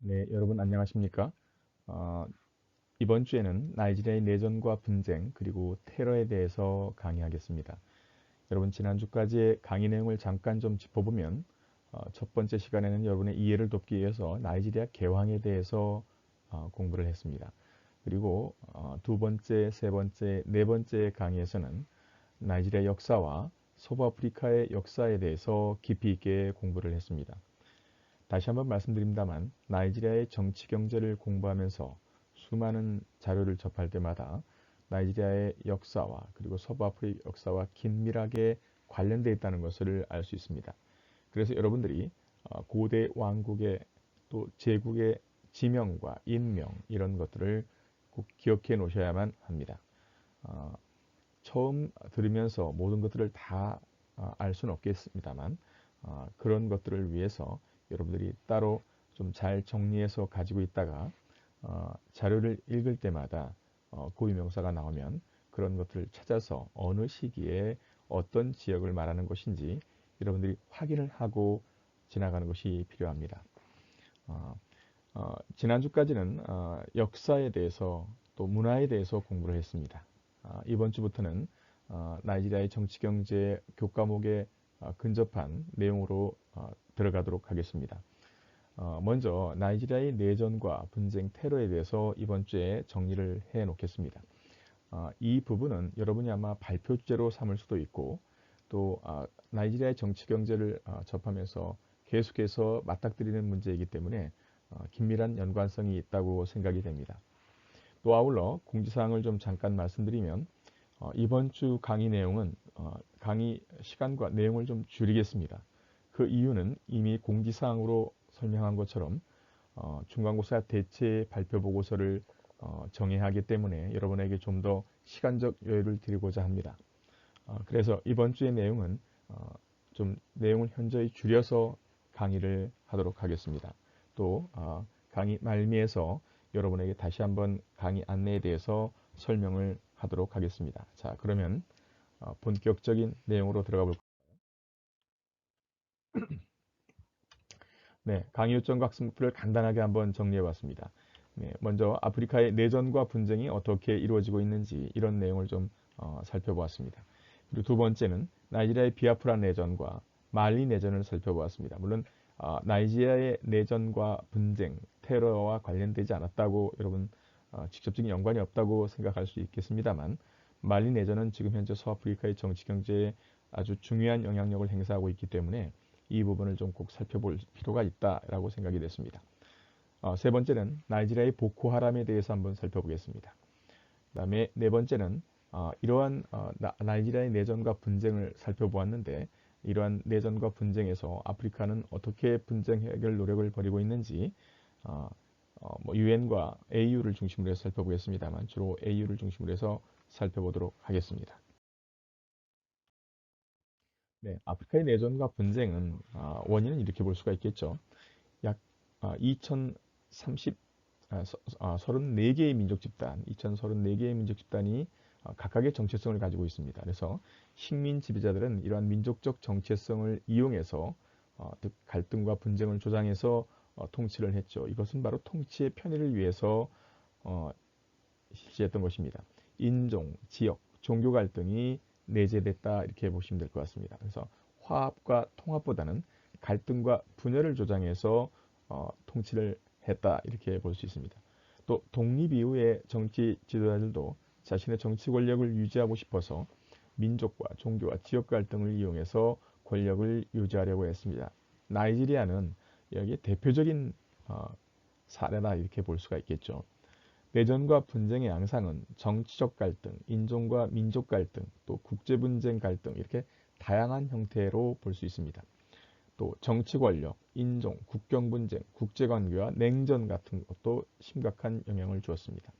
네, 여러분 안녕하십니까? 어, 이번 주에는 나이지리아의 내전과 분쟁 그리고 테러에 대해서 강의하겠습니다. 여러분 지난주까지의 강의 내용을 잠깐 좀 짚어보면 첫 번째 시간에는 여러분의 이해를 돕기 위해서 나이지리아 개황에 대해서 공부를 했습니다. 그리고 두 번째, 세 번째, 네 번째 강의에서는 나이지리아 역사와 서부아프리카의 역사에 대해서 깊이 있게 공부를 했습니다. 다시 한번 말씀드립니다만 나이지리아의 정치 경제를 공부하면서 수많은 자료를 접할 때마다 나이지리아의 역사와 그리고 서부아프리카 역사와 긴밀하게 관련되어 있다는 것을 알 수 있습니다. 그래서 여러분들이 고대 왕국의 또 제국의 지명과 인명 이런 것들을 꼭 기억해 놓으셔야만 합니다. 어, 처음 들으면서 모든 것들을 다 알 수는 없겠습니다만 그런 것들을 위해서 여러분들이 따로 좀 잘 정리해서 가지고 있다가 자료를 읽을 때마다 고유명사가 나오면 그런 것들을 찾아서 어느 시기에 어떤 지역을 말하는 것인지 여러분들이 확인을 하고 지나가는 것이 필요합니다. 어, 지난주까지는 역사에 대해서 또 문화에 대해서 공부를 했습니다. 이번 주부터는 나이지리아의 정치 경제 교과목에 근접한 내용으로 들어가도록 하겠습니다. 먼저 나이지리아의 내전과 분쟁 테러에 대해서 이번 주에 정리를 해 놓겠습니다. 이 부분은 여러분이 아마 발표 주제로 삼을 수도 있고 또 나이지리아의 정치 경제를 접하면서 계속해서 맞닥뜨리는 문제이기 때문에 긴밀한 연관성이 있다고 생각이 됩니다. 또 아울러 공지사항을 좀 잠깐 말씀드리면 이번 주 강의 내용은 강의 시간과 내용을 좀 줄이겠습니다. 그 이유는 이미 공지사항으로 설명한 것처럼 중간고사 대체 발표 보고서를 정해야 하기 때문에 여러분에게 좀 더 시간적 여유를 드리고자 합니다. 그래서 이번 주의 내용은 좀 내용을 현저히 줄여서 강의를 하도록 하겠습니다. 또 강의 말미에서 여러분에게 다시 한번 강의 안내에 대해서 설명을 하도록 하겠습니다. 자, 그러면 본격적인 내용으로 들어가 볼까요? 네, 강의 요점과 학습 목표를 간단하게 한번 정리해 봤습니다. 네, 먼저 아프리카의 내전과 분쟁이 어떻게 이루어지고 있는지 이런 내용을 좀 살펴보았습니다. 그리고 두 번째는 나이지리아의 비아프라 내전과 말리 내전을 살펴보았습니다. 물론 나이지리아의 내전과 분쟁, 테러와 관련되지 않았다고 여러분 직접적인 연관이 없다고 생각할 수 있겠습니다만 말리 내전은 지금 현재 서아프리카의 정치 경제에 아주 중요한 영향력을 행사하고 있기 때문에 이 부분을 좀 꼭 살펴볼 필요가 있다라고 생각이 됐습니다. 세 번째는 나이지리아의 보코하람에 대해서 한번 살펴보겠습니다. 그다음에 네 번째는 이러한 나이지리아의 내전과 분쟁을 살펴보았는데 이러한 내전과 분쟁에서 아프리카는 어떻게 분쟁 해결 노력을 벌이고 있는지 뭐 유엔과 AU를 중심으로 해서 살펴보겠습니다만 주로 AU를 중심으로 해서 살펴보도록 하겠습니다. 네, 아프리카의 내전과 분쟁은 원인은 이렇게 볼 수가 있겠죠. 약 2030, 34개의 민족 집단, 2034개의 민족 집단이 각각의 정체성을 가지고 있습니다. 그래서 식민 지배자들은 이러한 민족적 정체성을 이용해서 즉 갈등과 분쟁을 조장해서 통치를 했죠. 이것은 바로 통치의 편의를 위해서 어, 실시했던 것입니다. 인종, 지역, 종교 갈등이 내재됐다 이렇게 보시면 될 것 같습니다. 그래서 화합과 통합보다는 갈등과 분열을 조장해서 통치를 했다 이렇게 볼 수 있습니다. 또 독립 이후의 정치 지도자들도 자신의 정치 권력을 유지하고 싶어서 민족과 종교와 지역 갈등을 이용해서 권력을 유지하려고 했습니다. 나이지리아는 여기에 대표적인 어, 사례다 이렇게 볼 수가 있겠죠. 내전과 분쟁의 양상은 정치적 갈등, 인종과 민족 갈등, 또 국제 분쟁 갈등 이렇게 다양한 형태로 볼 수 있습니다. 또 정치 권력, 인종, 국경 분쟁, 국제 관계와 냉전 같은 것도 심각한 영향을 주었습니다.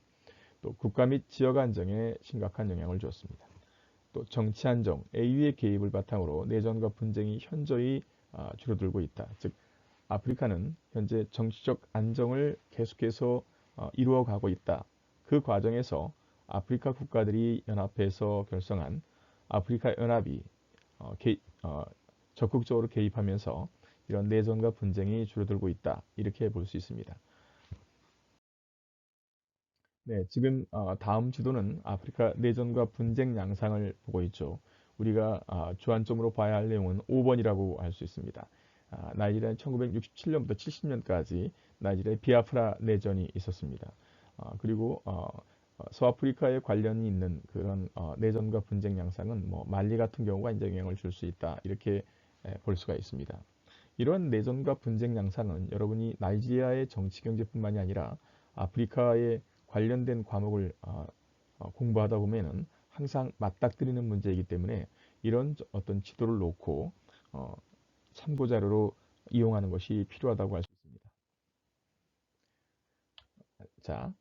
또 국가 및 지역 안정에 심각한 영향을 주었습니다. 또 정치 안정, AU의 개입을 바탕으로 내전과 분쟁이 현저히 줄어들고 있다. 즉 아프리카는 현재 정치적 안정을 계속해서 이루어가고 있다. 그 과정에서 아프리카 국가들이 연합해서 결성한 아프리카 연합이 어, 개- 어, 적극적으로 개입하면서 이런 내전과 분쟁이 줄어들고 있다. 이렇게 볼 수 있습니다. 네, 지금 다음 지도는 아프리카 내전과 분쟁 양상을 보고 있죠. 우리가 주안점으로 봐야 할 내용은 5번이라고 할 수 있습니다. 나이지리아는 1967년부터 70년까지 나이지리아의 비아프라 내전이 있었습니다. 그리고 서아프리카에 관련이 있는 그런 내전과 분쟁 양상은 뭐 말리 같은 경우가 이제 영향을 줄 수 있다. 이렇게 볼 수가 있습니다. 이런 내전과 분쟁 양상은 여러분이 나이지리아의 정치 경제뿐만이 아니라 아프리카의 관련된 과목을 공부하다 보면은 항상 맞닥뜨리는 문제이기 때문에 이런 어떤 지도를 놓고 어, 참고 자료로 이용하는 것이 필요하다고 할 수 있습니다. 자,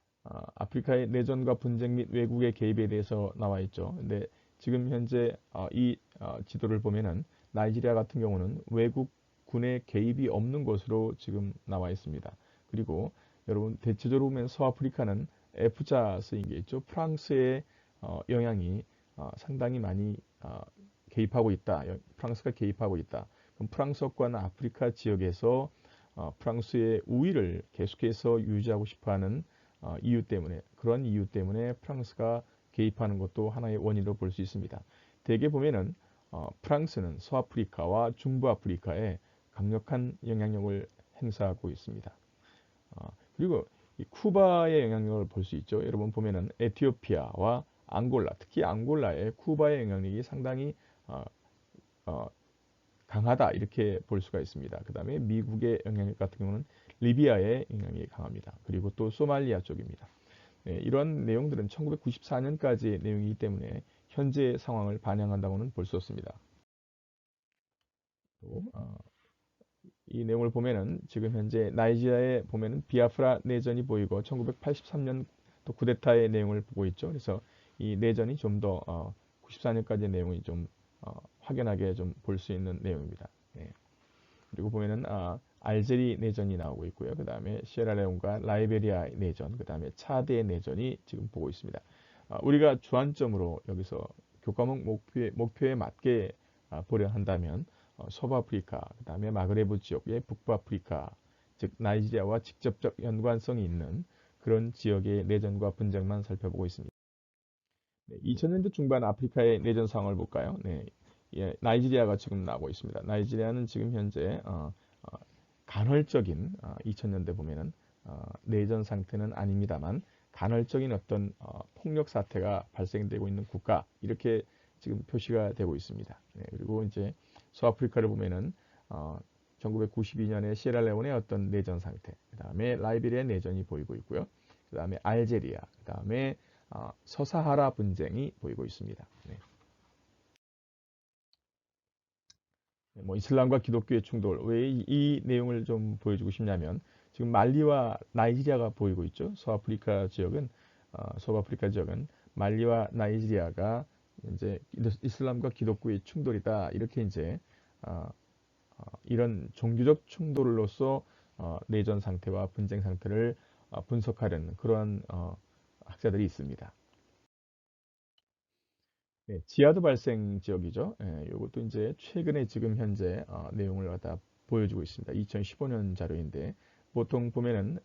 아프리카의 내전과 분쟁 및 외국의 개입에 대해서 나와 있죠. 근데 지금 현재 이 지도를 보면은 나이지리아 같은 경우는 외국 군의 개입이 없는 것으로 지금 나와 있습니다. 그리고 여러분 대체적으로 보면 서아프리카는 F자 쓰인 게 있죠. 프랑스의 영향이 상당히 많이 개입하고 있다. 프랑스가 개입하고 있다. 그럼 프랑스어권 아프리카 지역에서 프랑스의 우위를 계속해서 유지하고 싶어하는 이유 때문에 그런 이유 때문에 프랑스가 개입하는 것도 하나의 원인으로 볼 수 있습니다. 대개 보면은 프랑스는 서아프리카와 중부아프리카에 강력한 영향력을 행사하고 있습니다. 그리고 이 쿠바의 영향력을 볼 수 있죠. 여러분 보면은 에티오피아와 앙골라, 특히 앙골라의 쿠바의 영향력이 상당히 어, 어, 강하다 이렇게 볼 수가 있습니다. 그 다음에 미국의 영향력 같은 경우는 리비아의 영향력이 강합니다. 그리고 또 소말리아 쪽입니다. 네, 이런 내용들은 1994년까지의 내용이기 때문에 현재 상황을 반영한다고는 볼 수 없습니다. 또, 이 내용을 보면은 지금 현재 나이지리아에 보면은 비아프라 내전이 보이고 1983년 또 쿠데타의 내용을 보고 있죠. 그래서 이 내전이 좀 더 94년까지의 내용이 좀 확연하게 좀 볼 수 있는 내용입니다. 네. 그리고 보면은 알제리 내전이 나오고 있고요. 그 다음에 시에라레온과 라이베리아 내전, 그 다음에 차드의 내전이 지금 보고 있습니다. 우리가 주안점으로 여기서 교과목 목표에 맞게 보려 한다면 서부아프리카, 그 다음에 마그레브 지역의 북부아프리카, 즉 나이지리아와 직접적 연관성이 있는 그런 지역의 내전과 분쟁만 살펴보고 있습니다. 네, 2000년대 중반 아프리카의 내전 상황을 볼까요? 네, 예, 나이지리아가 지금 나오고 있습니다. 나이지리아는 지금 현재 간헐적인 2000년대 보면은 내전 상태는 아닙니다만 간헐적인 어떤 폭력 사태가 발생되고 있는 국가 이렇게 지금 표시가 되고 있습니다. 네, 그리고 이제 서아프리카를 보면은 1992년에 시에라레온의 어떤 내전 상태, 그 다음에 라이베리아 내전이 보이고 있고요. 그 다음에 알제리아, 그 다음에 서사하라 분쟁이 보이고 있습니다. 네. 뭐 이슬람과 기독교의 충돌. 왜 이 내용을 좀 보여주고 싶냐면 지금 말리와 나이지리아가 보이고 있죠. 서아프리카 지역은 말리와 나이지리아가 이제 이슬람과 기독교의 충돌이다. 이렇게 이제 어, 이런 종교적 충돌로서 내전 상태와 분쟁 상태를 분석하려는 그러한 학자들이 있습니다. 네, 지하드 발생 지역이죠. 예, 이것도 이제 최근에 지금 현재 내용을 갖다 보여주고 있습니다. 2015년 자료인데 보통 보면은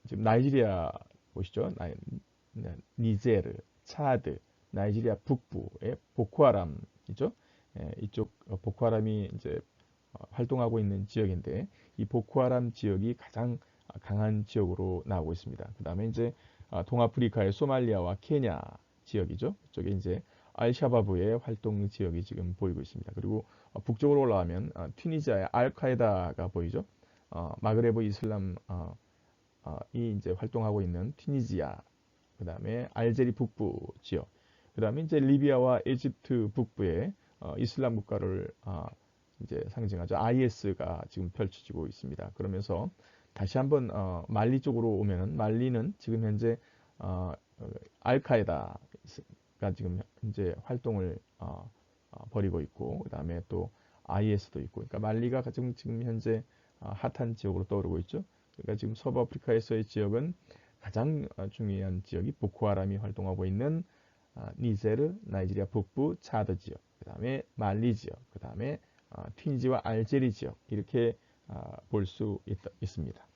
지금 나이지리아 보시죠. 네, 니제르, 차드, 나이지리아 북부의 보코하람이죠. 예, 이쪽 보코하람이 이제 활동하고 있는 지역인데 이 보코하람 지역이 가장 강한 지역으로 나오고 있습니다. 그 다음에 이제 동아프리카의 소말리아와 케냐 지역이죠. 이쪽에 이제 알샤바브의 활동 지역이 지금 보이고 있습니다. 그리고 북쪽으로 올라가면 튀니지아의 알카에다가 보이죠. 마그레브 이슬람 이 이제 활동하고 있는 튀니지아, 그 다음에 알제리 북부 지역, 그 다음에 이제 리비아와 이집트 북부의 이슬람 국가를 이제 상징하죠. IS가 지금 펼쳐지고 있습니다. 그러면서 다시 한번 말리 쪽으로 오면은 말리는 지금 현재 알카에다가 지금 현재 활동을 벌이고 있고 그다음에 또 IS도 있고 그러니까 말리가 지금 현재 핫한 지역으로 떠오르고 있죠. 그러니까 지금 서부아프리카에서의 지역은 가장 중요한 지역이 보코하람이 활동하고 있는 니제르, 나이지리아 북부, 차드 지역, 그다음에 말리 지역, 그다음에 튀니지와 알제리 지역 이렇게 볼 수 있습니다.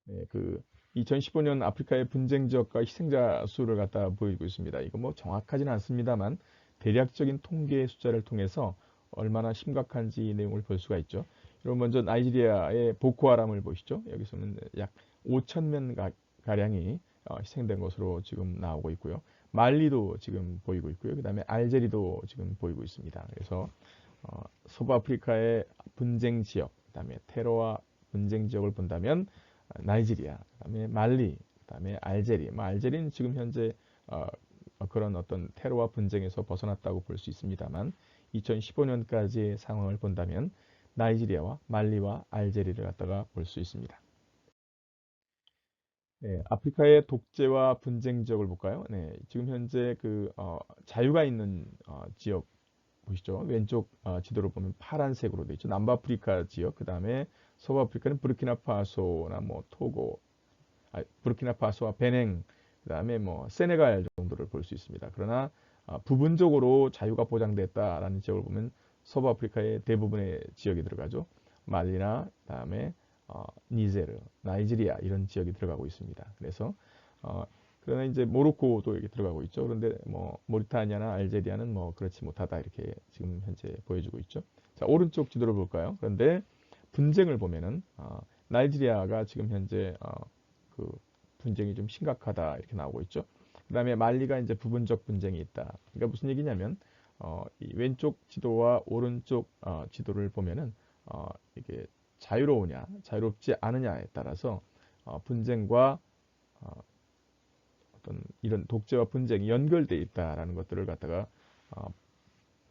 네, 2015년 아프리카의 분쟁 지역과 희생자 수를 갖다 보이고 있습니다. 이거 뭐 정확하지는 않습니다만 대략적인 통계 숫자를 통해서 얼마나 심각한지 내용을 볼 수가 있죠. 그럼 먼저 나이지리아의 보코하람을 보시죠. 여기서는 약 5천 명 가량이 희생된 것으로 지금 나오고 있고요. 말리도 지금 보이고 있고요. 그 다음에 알제리도 지금 보이고 있습니다. 그래서 서부아프리카의 분쟁 지역, 그 다음에 테러와 분쟁 지역을 본다면 나이지리아, 그다음에 말리, 그다음에 알제리. 알제리는 지금 현재 그런 어떤 테러와 분쟁에서 벗어났다고 볼 수 있습니다만 2015년까지의 상황을 본다면 나이지리아와 말리와 알제리를 갖다가 볼 수 있습니다. 네, 아프리카의 독재와 분쟁 지역을 볼까요? 네, 지금 현재 자유가 있는 지역 보시죠. 왼쪽 지도를 보면 파란색으로 되어 있죠. 남부아프리카 지역, 그 다음에 서부아프리카는 부르키나파소나 뭐 토고, 부르키나파소와 베냉, 그 다음에 뭐 세네갈 정도를 볼 수 있습니다. 그러나 부분적으로 자유가 보장됐다라는 지역을 보면 서부아프리카의 대부분의 지역이 들어가죠. 말리나, 그다음에 니제르, 나이지리아 이런 지역이 들어가고 있습니다. 그래서 그러나 이제 모로코도 여기 들어가고 있죠. 그런데 뭐 모리타니아나 알제리아는 뭐 그렇지 못하다 이렇게 지금 현재 보여주고 있죠. 자, 오른쪽 지도를 볼까요? 그런데 분쟁을 보면은 나이지리아가 지금 현재 그 분쟁이 좀 심각하다 이렇게 나오고 있죠. 그다음에 말리가 이제 부분적 분쟁이 있다. 그러니까 무슨 얘기냐면 이 왼쪽 지도와 오른쪽 지도를 보면은 이게 자유로우냐, 자유롭지 않으냐에 따라서 분쟁과 어떤 이런 독재와 분쟁이 연결돼 있다라는 것들을 갖다가 어,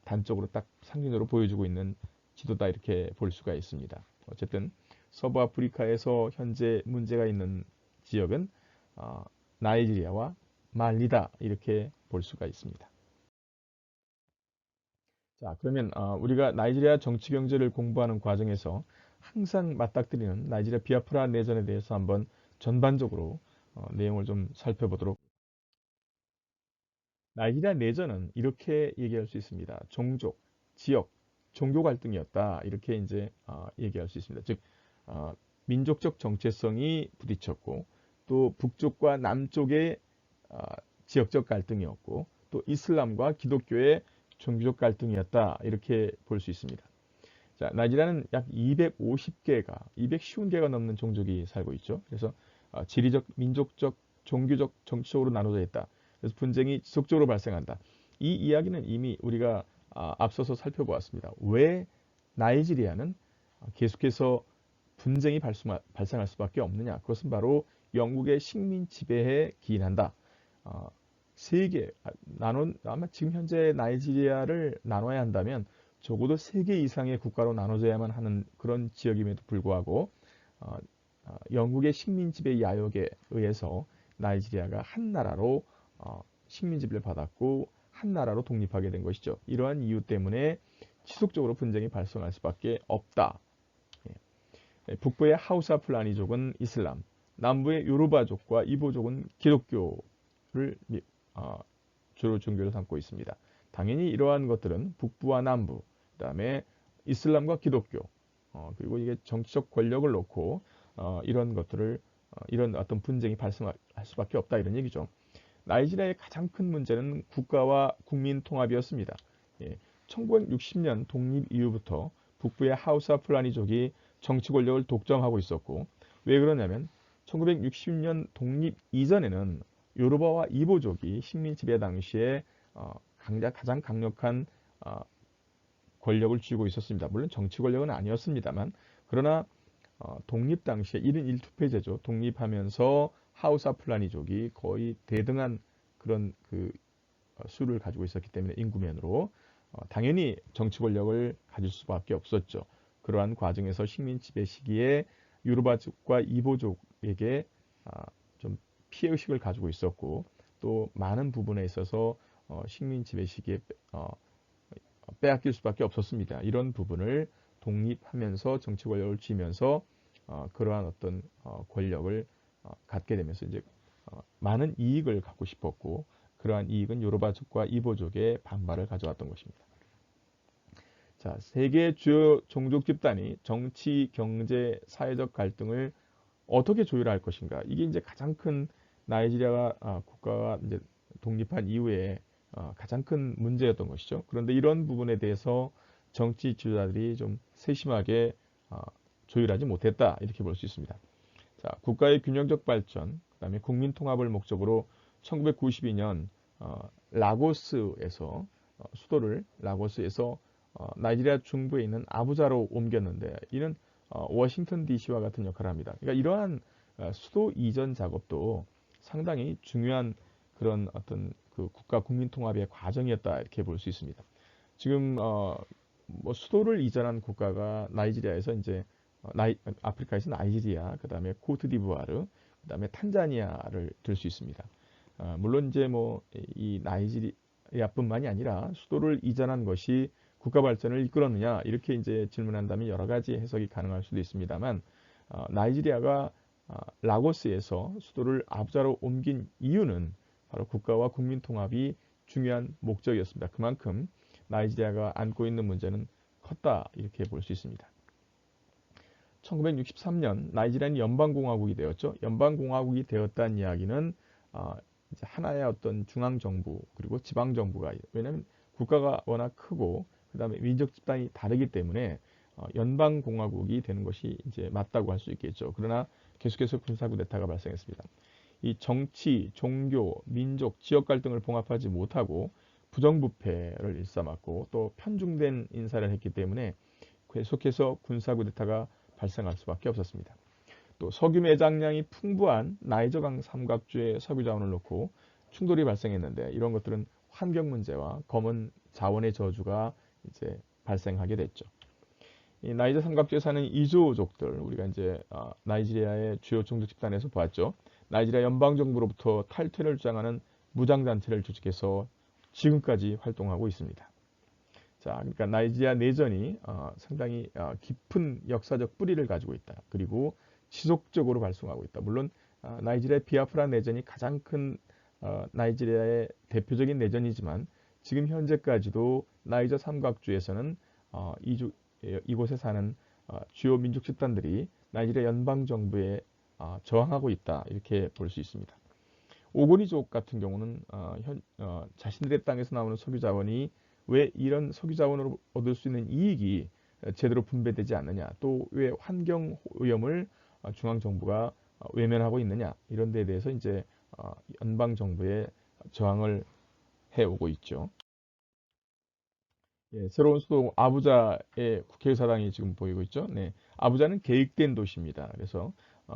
단적으로 딱 상징적으로 보여주고 있는 지도다 이렇게 볼 수가 있습니다. 어쨌든 서부 아프리카에서 현재 문제가 있는 지역은 어, 나이지리아와 말리다 이렇게 볼 수가 있습니다. 자, 그러면 우리가 나이지리아 정치 경제를 공부하는 과정에서 항상 맞닥뜨리는 나이지리아 비아프라 내전에 대해서 한번 전반적으로 내용을 좀 살펴보도록. 나이지리아 내전은 이렇게 얘기할 수 있습니다. 종족, 지역, 종교 갈등이었다. 이렇게 이제 얘기할 수 있습니다. 즉 민족적 정체성이 부딪혔고 또 북쪽과 남쪽의 어, 지역적 갈등이었고 또 이슬람과 기독교의 종교적 갈등이었다. 이렇게 볼 수 있습니다. 자, 나이지리아는 약 250개가, 250개가 넘는 종족이 살고 있죠. 그래서 지리적, 민족적, 종교적, 정치적으로 나눠져 있다. 그래서 분쟁이 지속적으로 발생한다. 이 이야기는 이미 우리가 앞서서 살펴보았습니다. 왜 나이지리아는 계속해서 분쟁이 발생할 수밖에 없느냐? 그것은 바로 영국의 식민 지배에 기인한다. 어, 세계 아마 지금 현재 나이지리아를 나눠야 한다면 적어도 3개 이상의 국가로 나눠져야만 하는 그런 지역임에도 불구하고 어, 영국의 식민 지배 야욕에 의해서 나이지리아가 한 나라로 식민 지배를 받았고 한 나라로 독립하게 된 것이죠. 이러한 이유 때문에 지속적으로 분쟁이 발생할 수밖에 없다. 예. 북부의 하우사 플라니족은 이슬람, 남부의 요르바족과 이보족은 기독교를 주로 종교로 삼고 있습니다. 당연히 이러한 것들은 북부와 남부, 그다음에 이슬람과 기독교, 그리고 이게 정치적 권력을 놓고 이런 것들을 이런 어떤 분쟁이 발생할 수밖에 없다 이런 얘기죠. 나이지리아의 가장 큰 문제는 국가와 국민 통합이었습니다. 예, 1960년 독립 이후부터 북부의 하우사 플라니족이 정치 권력을 독점하고 있었고 왜 그러냐면 1960년 독립 이전에는 요르바와 이보족이 식민 지배 당시에 가장 강력한 어, 권력을 쥐고 있었습니다. 물론 정치 권력은 아니었습니다만 그러나 독립 당시에 1인 1투표제죠. 독립하면서 하우사 플라니족이 거의 대등한 그런 수를 가지고 있었기 때문에 인구면으로 당연히 정치 권력을 가질 수밖에 없었죠. 그러한 과정에서 식민 지배 시기에 유르바족과 이보족에게 좀 피해 의식을 가지고 있었고 또 많은 부분에 있어서 식민 지배 시기에 빼앗길 수밖에 없었습니다. 이런 부분을 독립하면서 정치 권력을 쥐면서 그러한 어떤 권력을 갖게 되면서 이제 많은 이익을 갖고 싶었고 그러한 이익은 요르바족과 이보족의 반발을 가져왔던 것입니다. 자, 세계 주요 종족 집단이 정치, 경제, 사회적 갈등을 어떻게 조율할 것인가? 이게 이제 가장 큰 나이지리아 국가가 이제 독립한 이후에 가장 큰 문제였던 것이죠. 그런데 이런 부분에 대해서 정치 지도자들이 좀 세심하게 조율하지 못했다 이렇게 볼 수 있습니다. 자, 국가의 균형적 발전, 그다음에 국민 통합을 목적으로 1992년 라고스에서 수도를 라고스에서 나이지리아 중부에 있는 아부자로 옮겼는데 이는 워싱턴 DC와 같은 역할을 합니다. 그러니까 이러한 수도 이전 작업도 상당히 중요한 그런 어떤 그 국가 국민 통합의 과정이었다 이렇게 볼 수 있습니다. 지금 뭐 수도를 이전한 국가가 나이지리아에서 이제 아프리카에서 나이지리아, 그다음에 코트디부아르, 그다음에 탄자니아를 들 수 있습니다. 물론 이제 뭐 이 나이지리아뿐만이 아니라 수도를 이전한 것이 국가 발전을 이끌었느냐 이렇게 이제 질문한다면 여러 가지 해석이 가능할 수도 있습니다만 나이지리아가 라고스에서 수도를 아부자로 옮긴 이유는 바로 국가와 국민 통합이 중요한 목적이었습니다. 그만큼 나이지리아가 안고 있는 문제는 컸다 이렇게 볼 수 있습니다. 1963년 나이지리아는 연방공화국이 되었죠. 연방공화국이 되었다는 이야기는 이제 하나의 어떤 중앙정부 그리고 지방정부가 왜냐하면 국가가 워낙 크고 그 다음에 민족 집단이 다르기 때문에 연방공화국이 되는 것이 이제 맞다고 할 수 있겠죠. 그러나 계속해서 군사쿠데타가 발생했습니다. 이 정치, 종교, 민족, 지역 갈등을 봉합하지 못하고 부정부패를 일삼았고 또 편중된 인사를 했기 때문에 계속해서 군사쿠데타가 발생할 수밖에 없었습니다. 또 석유 매장량이 풍부한 나이저강 삼각주의 석유 자원을 놓고 충돌이 발생했는데 이런 것들은 환경 문제와 검은 자원의 저주가 이제 발생하게 됐죠. 이 나이저 삼각주에 사는 이조족들 우리가 이제 나이지리아의 주요 종족 집단에서 보았죠. 나이지리아 연방 정부로부터 탈퇴를 주장하는 무장 단체를 조직해서 지금까지 활동하고 있습니다. 자, 그러니까 나이지리아 내전이 상당히 깊은 역사적 뿌리를 가지고 있다. 그리고 지속적으로 발생하고 있다. 물론 나이지리아 비아프라 내전이 가장 큰 나이지리아의 대표적인 내전이지만 지금 현재까지도 나이저 삼각주에서는 이곳에 사는 주요 민족 집단들이 나이지리아 연방 정부에 저항하고 있다. 이렇게 볼 수 있습니다. 오고니족 같은 경우는 자신들의 땅에서 나오는 석유 자원이 왜 이런 석유 자원으로 얻을 수 있는 이익이 제대로 분배되지 않느냐, 또 왜 환경 오염을 중앙 정부가 외면하고 있느냐 이런 데에 대해서 이제 연방 정부에 저항을 해오고 있죠. 예, 새로운 수도 아부자의 국회의사당이 지금 보이고 있죠. 네, 아부자는 계획된 도시입니다. 그래서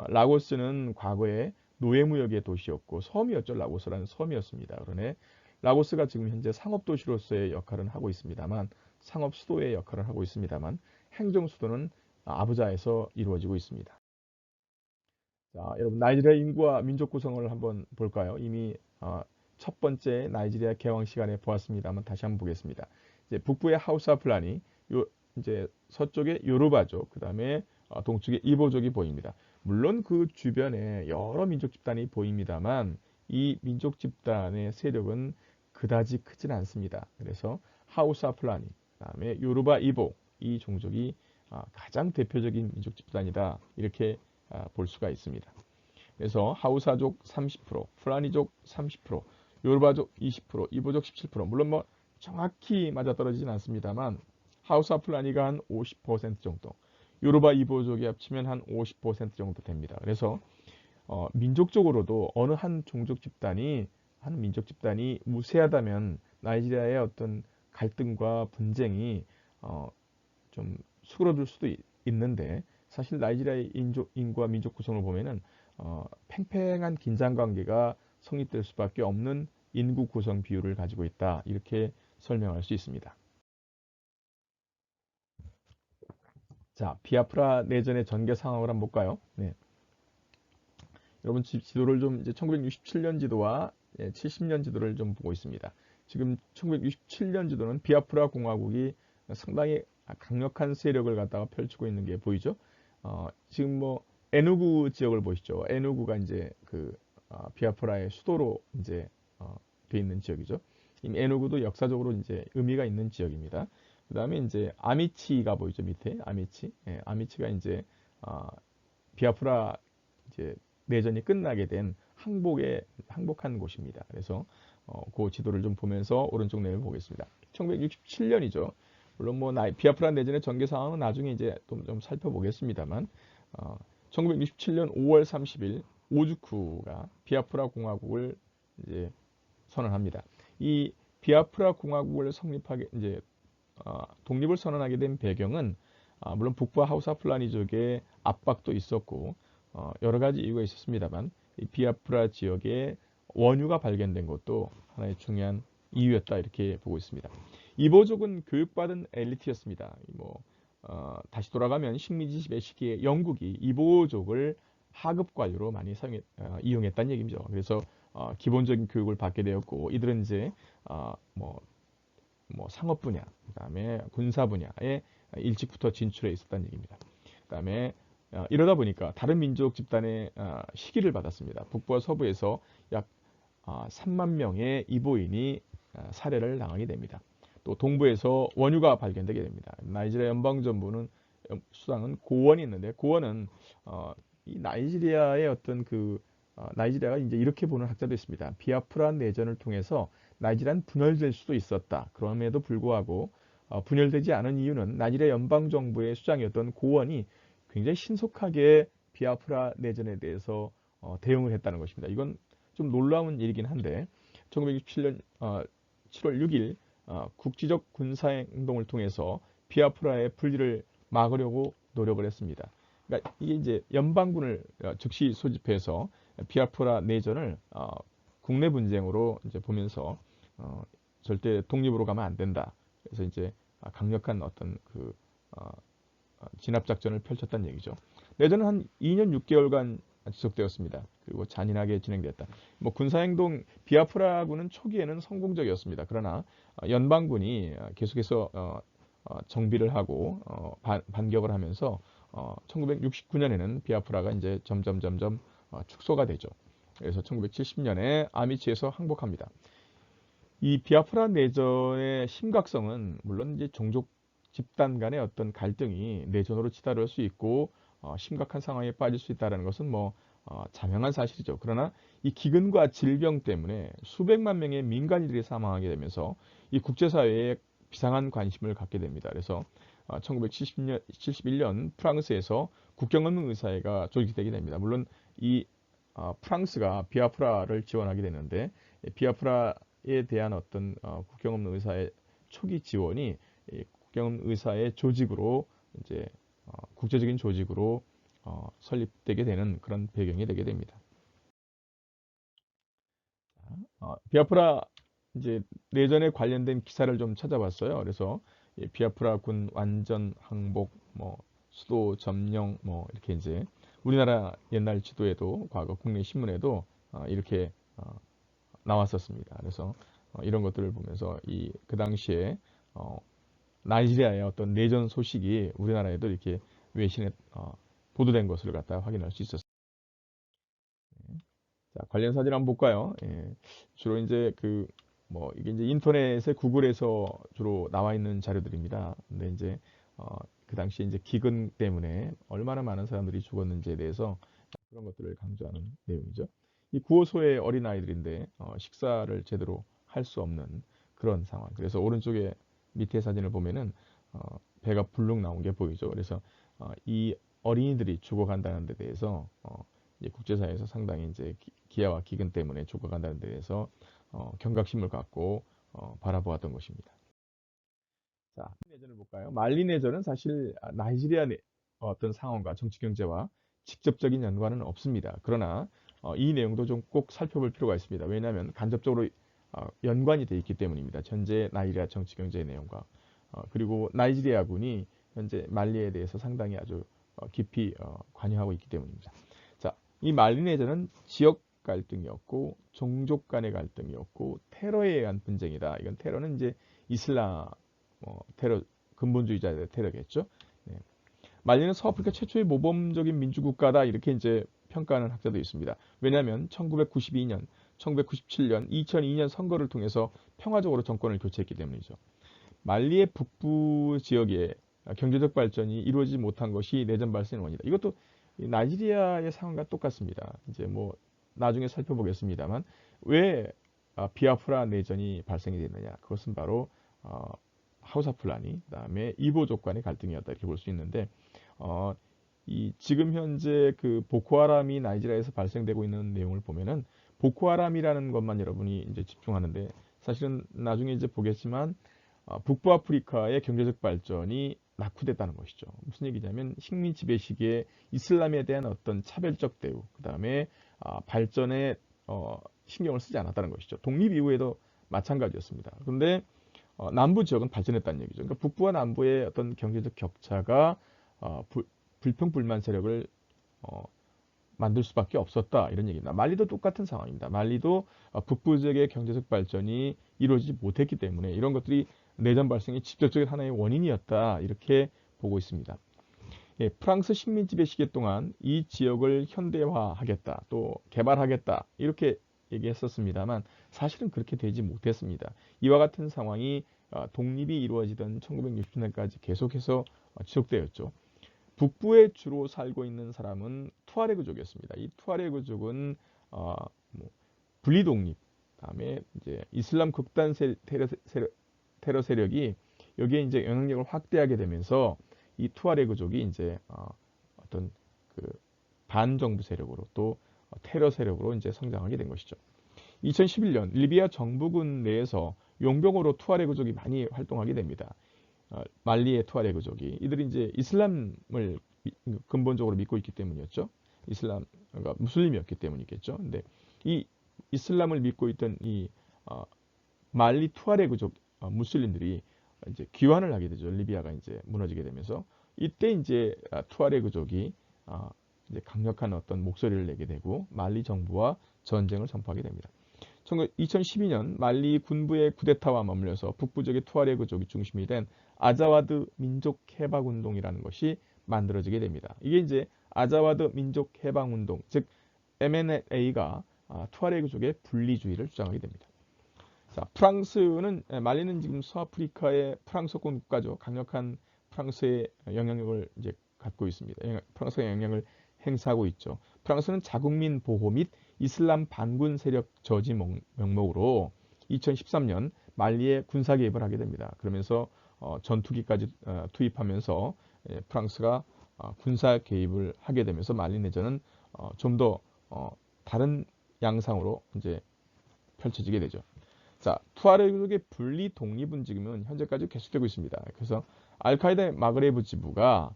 라고스는 과거에 노예무역의 도시였고 섬이었죠. 라고스라는 섬이었습니다. 그러네 라고스가 지금 현재 상업 도시로서의 역할은 하고 있습니다만 상업 수도의 역할을 하고 있습니다만 행정 수도는 아부자에서 이루어지고 있습니다. 자, 여러분 나이지리아 인구와 민족 구성을 한번 볼까요? 이미 첫 번째 나이지리아 개왕 시간에 보았습니다만 다시 한번 보겠습니다. 이제 북부의 하우사 플라니, 이제 서쪽에 요르바족, 그다음에 동쪽에 이보족이 보입니다. 물론 그 주변에 여러 민족 집단이 보입니다만 이 민족 집단의 세력은 그다지 크진 않습니다. 그래서 하우사 플라니, 그다음에 요르바 이보 이 종족이 가장 대표적인 민족 집단이다 이렇게 볼 수가 있습니다. 그래서 하우사족 30%, 플라니족 30%, 요르바족 20%, 이보족 17%. 물론 뭐 정확히 맞아떨어지진 않습니다만 하우사 플라니가 한 50% 정도, 요르바 이보족이 합치면 한 50% 정도 됩니다. 그래서 민족적으로도 어느 한 민족 집단이 우세하다면 나이지리아의 어떤 갈등과 분쟁이 좀 수그러들 수도 있는데 사실 나이지리아의 인구와 민족 구성을 보면은 팽팽한 긴장 관계가 성립될 수밖에 없는 인구 구성 비율을 가지고 있다 이렇게 설명할 수 있습니다. 자, 비아프라 내전의 전개 상황을 한번 볼까요? 네. 여러분 지도를 좀 이제 1967년 지도와 70년 지도를 좀 보고 있습니다. 지금 1967년 지도는 비아프라 공화국이 상당히 강력한 세력을 갖다가 펼치고 있는 게 보이죠. 지금 뭐 에누구 지역을 보시죠. 에누구가 이제 그 비아프라의 수도로 이제 돼 있는 지역이죠. 이 에누구도 역사적으로 이제 의미가 있는 지역입니다. 그다음에 이제 아미치가 보이죠, 밑에 아미치. 예, 아미치가 이제 비아프라 이제 내전이 끝나게 된 항복한 곳입니다. 그래서 그 지도를 좀 보면서 오른쪽 내용을 보겠습니다. 1967년이죠. 물론 뭐 비아프라 내전의 전개 상황은 나중에 이제 좀 살펴보겠습니다만 1967년 5월 30일 오주쿠가 비아프라 공화국을 이제 선언합니다. 이 비아프라 공화국을 성립하게 이제 독립을 선언하게 된 배경은 물론 북부와 하우사 플라니족의 압박도 있었고 여러 가지 이유가 있었습니다만 이 비아프라 지역에 원유가 발견된 것도 하나의 중요한 이유였다 이렇게 보고 있습니다. 이보족은 교육받은 엘리트였습니다. 다시 돌아가면 식민지 지배 시기에 영국이 이보족을 하급 관료로 많이 이용했다는 얘기죠. 그래서 기본적인 교육을 받게 되었고 이들은 이제 상업 분야, 그다음에 군사 분야에 일찍부터 진출해 있었다는 얘기입니다. 그다음에 이러다 보니까 다른 민족 집단의 시기를 받았습니다. 북부와 서부에서 약 3만 명의 이보인이 살해를 당하게 됩니다. 또 동부에서 원유가 발견되게 됩니다. 나이지리아 연방정부는 수상은 고원이 있는데 고원은 이 나이지리아의 나이지리아가 이제 이렇게 보는 학자도 있습니다. 비아프라 내전을 통해서 나이지리아는 분열될 수도 있었다. 그럼에도 불구하고 분열되지 않은 이유는 나이지리아 연방정부의 수장이었던 고원이 굉장히 신속하게 비아프라 내전에 대해서 대응을 했다는 것입니다. 이건 좀 놀라운 일이긴 한데 1967년 7월 6일 국지적 군사행동을 통해서 비아프라의 분리를 막으려고 노력을 했습니다. 그러니까 이게 이제 연방군을 즉시 소집해서 비아프라 내전을 국내 분쟁으로 이제 보면서 절대 독립으로 가면 안 된다. 그래서 이제 강력한 어떤 진압 작전을 펼쳤다는 얘기죠. 내전은 한 2년 6개월간 지속되었습니다. 그리고 잔인하게 진행됐다. 군사행동 비아프라군은 초기에는 성공적이었습니다. 그러나 연방군이 계속해서 정비를 하고 반격을 하면서 1969년에는 비아프라가 이제 점점 축소가 되죠. 그래서 1970년에 아미치에서 항복합니다. 이 비아프라 내전의 심각성은 물론 이제 종족 집단 간의 어떤 갈등이 내전으로 치달을 수 있고 심각한 상황에 빠질 수 있다는 것은 자명한 사실이죠. 그러나 이 기근과 질병 때문에 수백만 명의 민간인들이 사망하게 되면서 이 국제사회에 비상한 관심을 갖게 됩니다. 그래서 1971년 프랑스에서 국경없는 의사회가 조직되게 됩니다. 물론 이 프랑스가 비아프라를 지원하게 되는데 비아프라에 대한 어떤 국경없는 의사회 초기 지원이 국경없는 의사회 조직으로 이제 국제적인 조직으로 설립되게 되는 그런 배경이 되게 됩니다. 비아프라 이제 내전에 관련된 기사를 좀 찾아봤어요. 그래서 비아프라 군 완전 항복, 수도 점령, 이렇게 이제 우리나라 옛날 지도에도 과거 국내 신문에도 이렇게 나왔었습니다. 그래서 이런 것들을 보면서 그 당시에 나이지리아의 어떤 내전 소식이 우리나라에도 이렇게 외신에 보도된 것을 갖다 확인할 수 있었습니다. 자, 관련 사진 한번 볼까요? 예, 주로 이제 이게 이제 인터넷에 구글에서 주로 나와 있는 자료들입니다. 근데 이제 그 당시에 이제 기근 때문에 얼마나 많은 사람들이 죽었는지에 대해서 그런 것들을 강조하는 내용이죠. 이 구호소의 어린아이들인데 식사를 제대로 할 수 없는 그런 상황. 그래서 오른쪽에 밑에 사진을 보면은 배가 불룩 나온 게 보이죠. 그래서 이 어린이들이 죽어간다는 데 대해서 이제 국제사회에서 상당히 이제 기아와 기근 때문에 죽어간다는 데 대해서 경각심을 갖고 바라보았던 것입니다. 자, 내전을 볼까요? 말리 내전은 사실 나이지리아 어떤 상황과 정치 경제와 직접적인 연관은 없습니다. 그러나 이 내용도 좀 꼭 살펴볼 필요가 있습니다. 왜냐하면 간접적으로 연관이 되어 있기 때문입니다. 현재 나이지리아 정치 경제 내용과 그리고 나이지리아군이 현재 말리에 대해서 상당히 아주 깊이 관여하고 있기 때문입니다. 자, 이 말리 내전은 지역 갈등이었고 종족 간의 갈등이었고 테러에 의한 분쟁이다. 이건 테러는 이제 이슬람 테러 근본주의자들의 테러겠죠. 네. 말리는 서아프리카 최초의 모범적인 민주국가다 이렇게 이제 평가하는 학자도 있습니다. 왜냐하면 1992년 1997년, 2002년 선거를 통해서 평화적으로 정권을 교체했기 때문이죠. 말리의 북부 지역에 경제적 발전이 이루어지지 못한 것이 내전 발생의 원인이다. 이것도 나이지리아의 상황과 똑같습니다. 이제 뭐 나중에 살펴보겠습니다만 왜 비아프라 내전이 발생이 됐느냐? 그것은 바로 하우사 플라니, 그다음에 이보족 간의 갈등이었다 이렇게 볼 수 있는데 이 지금 현재 그 보코하람이 나이지리아에서 발생되고 있는 내용을 보면은 보코하람이라는 것만 여러분이 이제 집중하는데 사실은 나중에 이제 보겠지만 북부 아프리카의 경제적 발전이 낙후됐다는 것이죠. 무슨 얘기냐면 식민 지배 시기에 이슬람에 대한 어떤 차별적 대우, 그 다음에 발전에 신경을 쓰지 않았다는 것이죠. 독립 이후에도 마찬가지였습니다. 그런데 남부 지역은 발전했다는 얘기죠. 그러니까 북부와 남부의 어떤 경제적 격차가 불평불만 세력을 만들 수밖에 없었다 이런 얘기입니다. 말리도 똑같은 상황입니다. 말리도 북부 지역의 경제적 발전이 이루어지지 못했기 때문에 이런 것들이 내전 발생의 직접적인 하나의 원인이었다 이렇게 보고 있습니다. 예, 프랑스 식민 지배 시기 동안 이 지역을 현대화하겠다 또 개발하겠다 이렇게 얘기했었습니다만 사실은 그렇게 되지 못했습니다. 이와 같은 상황이 독립이 이루어지던 1960년까지 계속해서 지속되었죠. 북부에 주로 살고 있는 사람은 투아레그족이었습니다. 이 투아레그족은 뭐 분리 독립, 다음에 이제 이슬람 극단 테러 세력이 여기에 이제 영향력을 확대하게 되면서 이 투아레그족이 이제 어떤 그 반정부 세력으로 또 테러 세력으로 이제 성장하게 된 것이죠. 2011년 리비아 정부군 내에서 용병으로 투아레그족이 많이 활동하게 됩니다. 말리의 투아레그족이 이들이 이제 이슬람을 근본적으로 믿고 있기 때문이었죠. 이슬람 그러니까 무슬림이었기 때문이겠죠. 근데 이 이슬람을 믿고 있던 이 말리 투아레그족 무슬림들이 이제 귀환을 하게 되죠. 리비아가 이제 무너지게 되면서 이때 이제 투아레그족이 이제 강력한 어떤 목소리를 내게 되고 말리 정부와 전쟁을 선포하게 됩니다. 2012년 말리 군부의 쿠데타와 맞물려서 북부 지역의 투아레그족이 중심이 된 아자와드 민족 해방 운동이라는 것이 만들어지게 됩니다. 이게 이제 아자와드 민족 해방 운동, 즉 MNLA가 투아레그족의 분리주의를 주장하게 됩니다. 자, 말리는 지금 서아프리카의 프랑스권 국가죠. 강력한 프랑스의 영향력을 이제 갖고 있습니다. 프랑스의 영향을 행사하고 있죠. 프랑스는 자국민 보호 및 이슬람 반군 세력 저지 명목으로 2013년 말리에 군사 개입을 하게 됩니다. 그러면서 전투기까지 투입하면서 프랑스가 군사 개입을 하게 되면서 말리 내전은 좀 더 다른 양상으로 이제 펼쳐지게 되죠. 자, 투아레그족의 분리 독립은 지금은 현재까지 계속되고 있습니다. 그래서 알카에다의 마그레브 지부가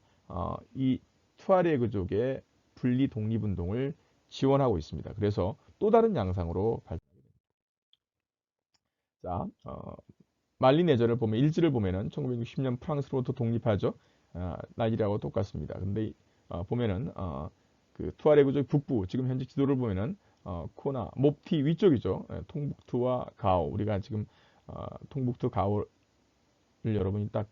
이 투아레그족의 분리 독립운동을 지원하고 있습니다. 그래서 또 다른 양상으로 발전합니다. 자, 말리 내전을 보면 일지를 보면은 1960년 프랑스로부터 독립하죠. 나이지리아하고 똑같습니다. 근데 보면은 그 투아레그족 북부 지금 현재 지도를 보면은 코나 몹티 위쪽이죠. 통북투와 가오. 우리가 지금 통북투 가오를 여러분이 딱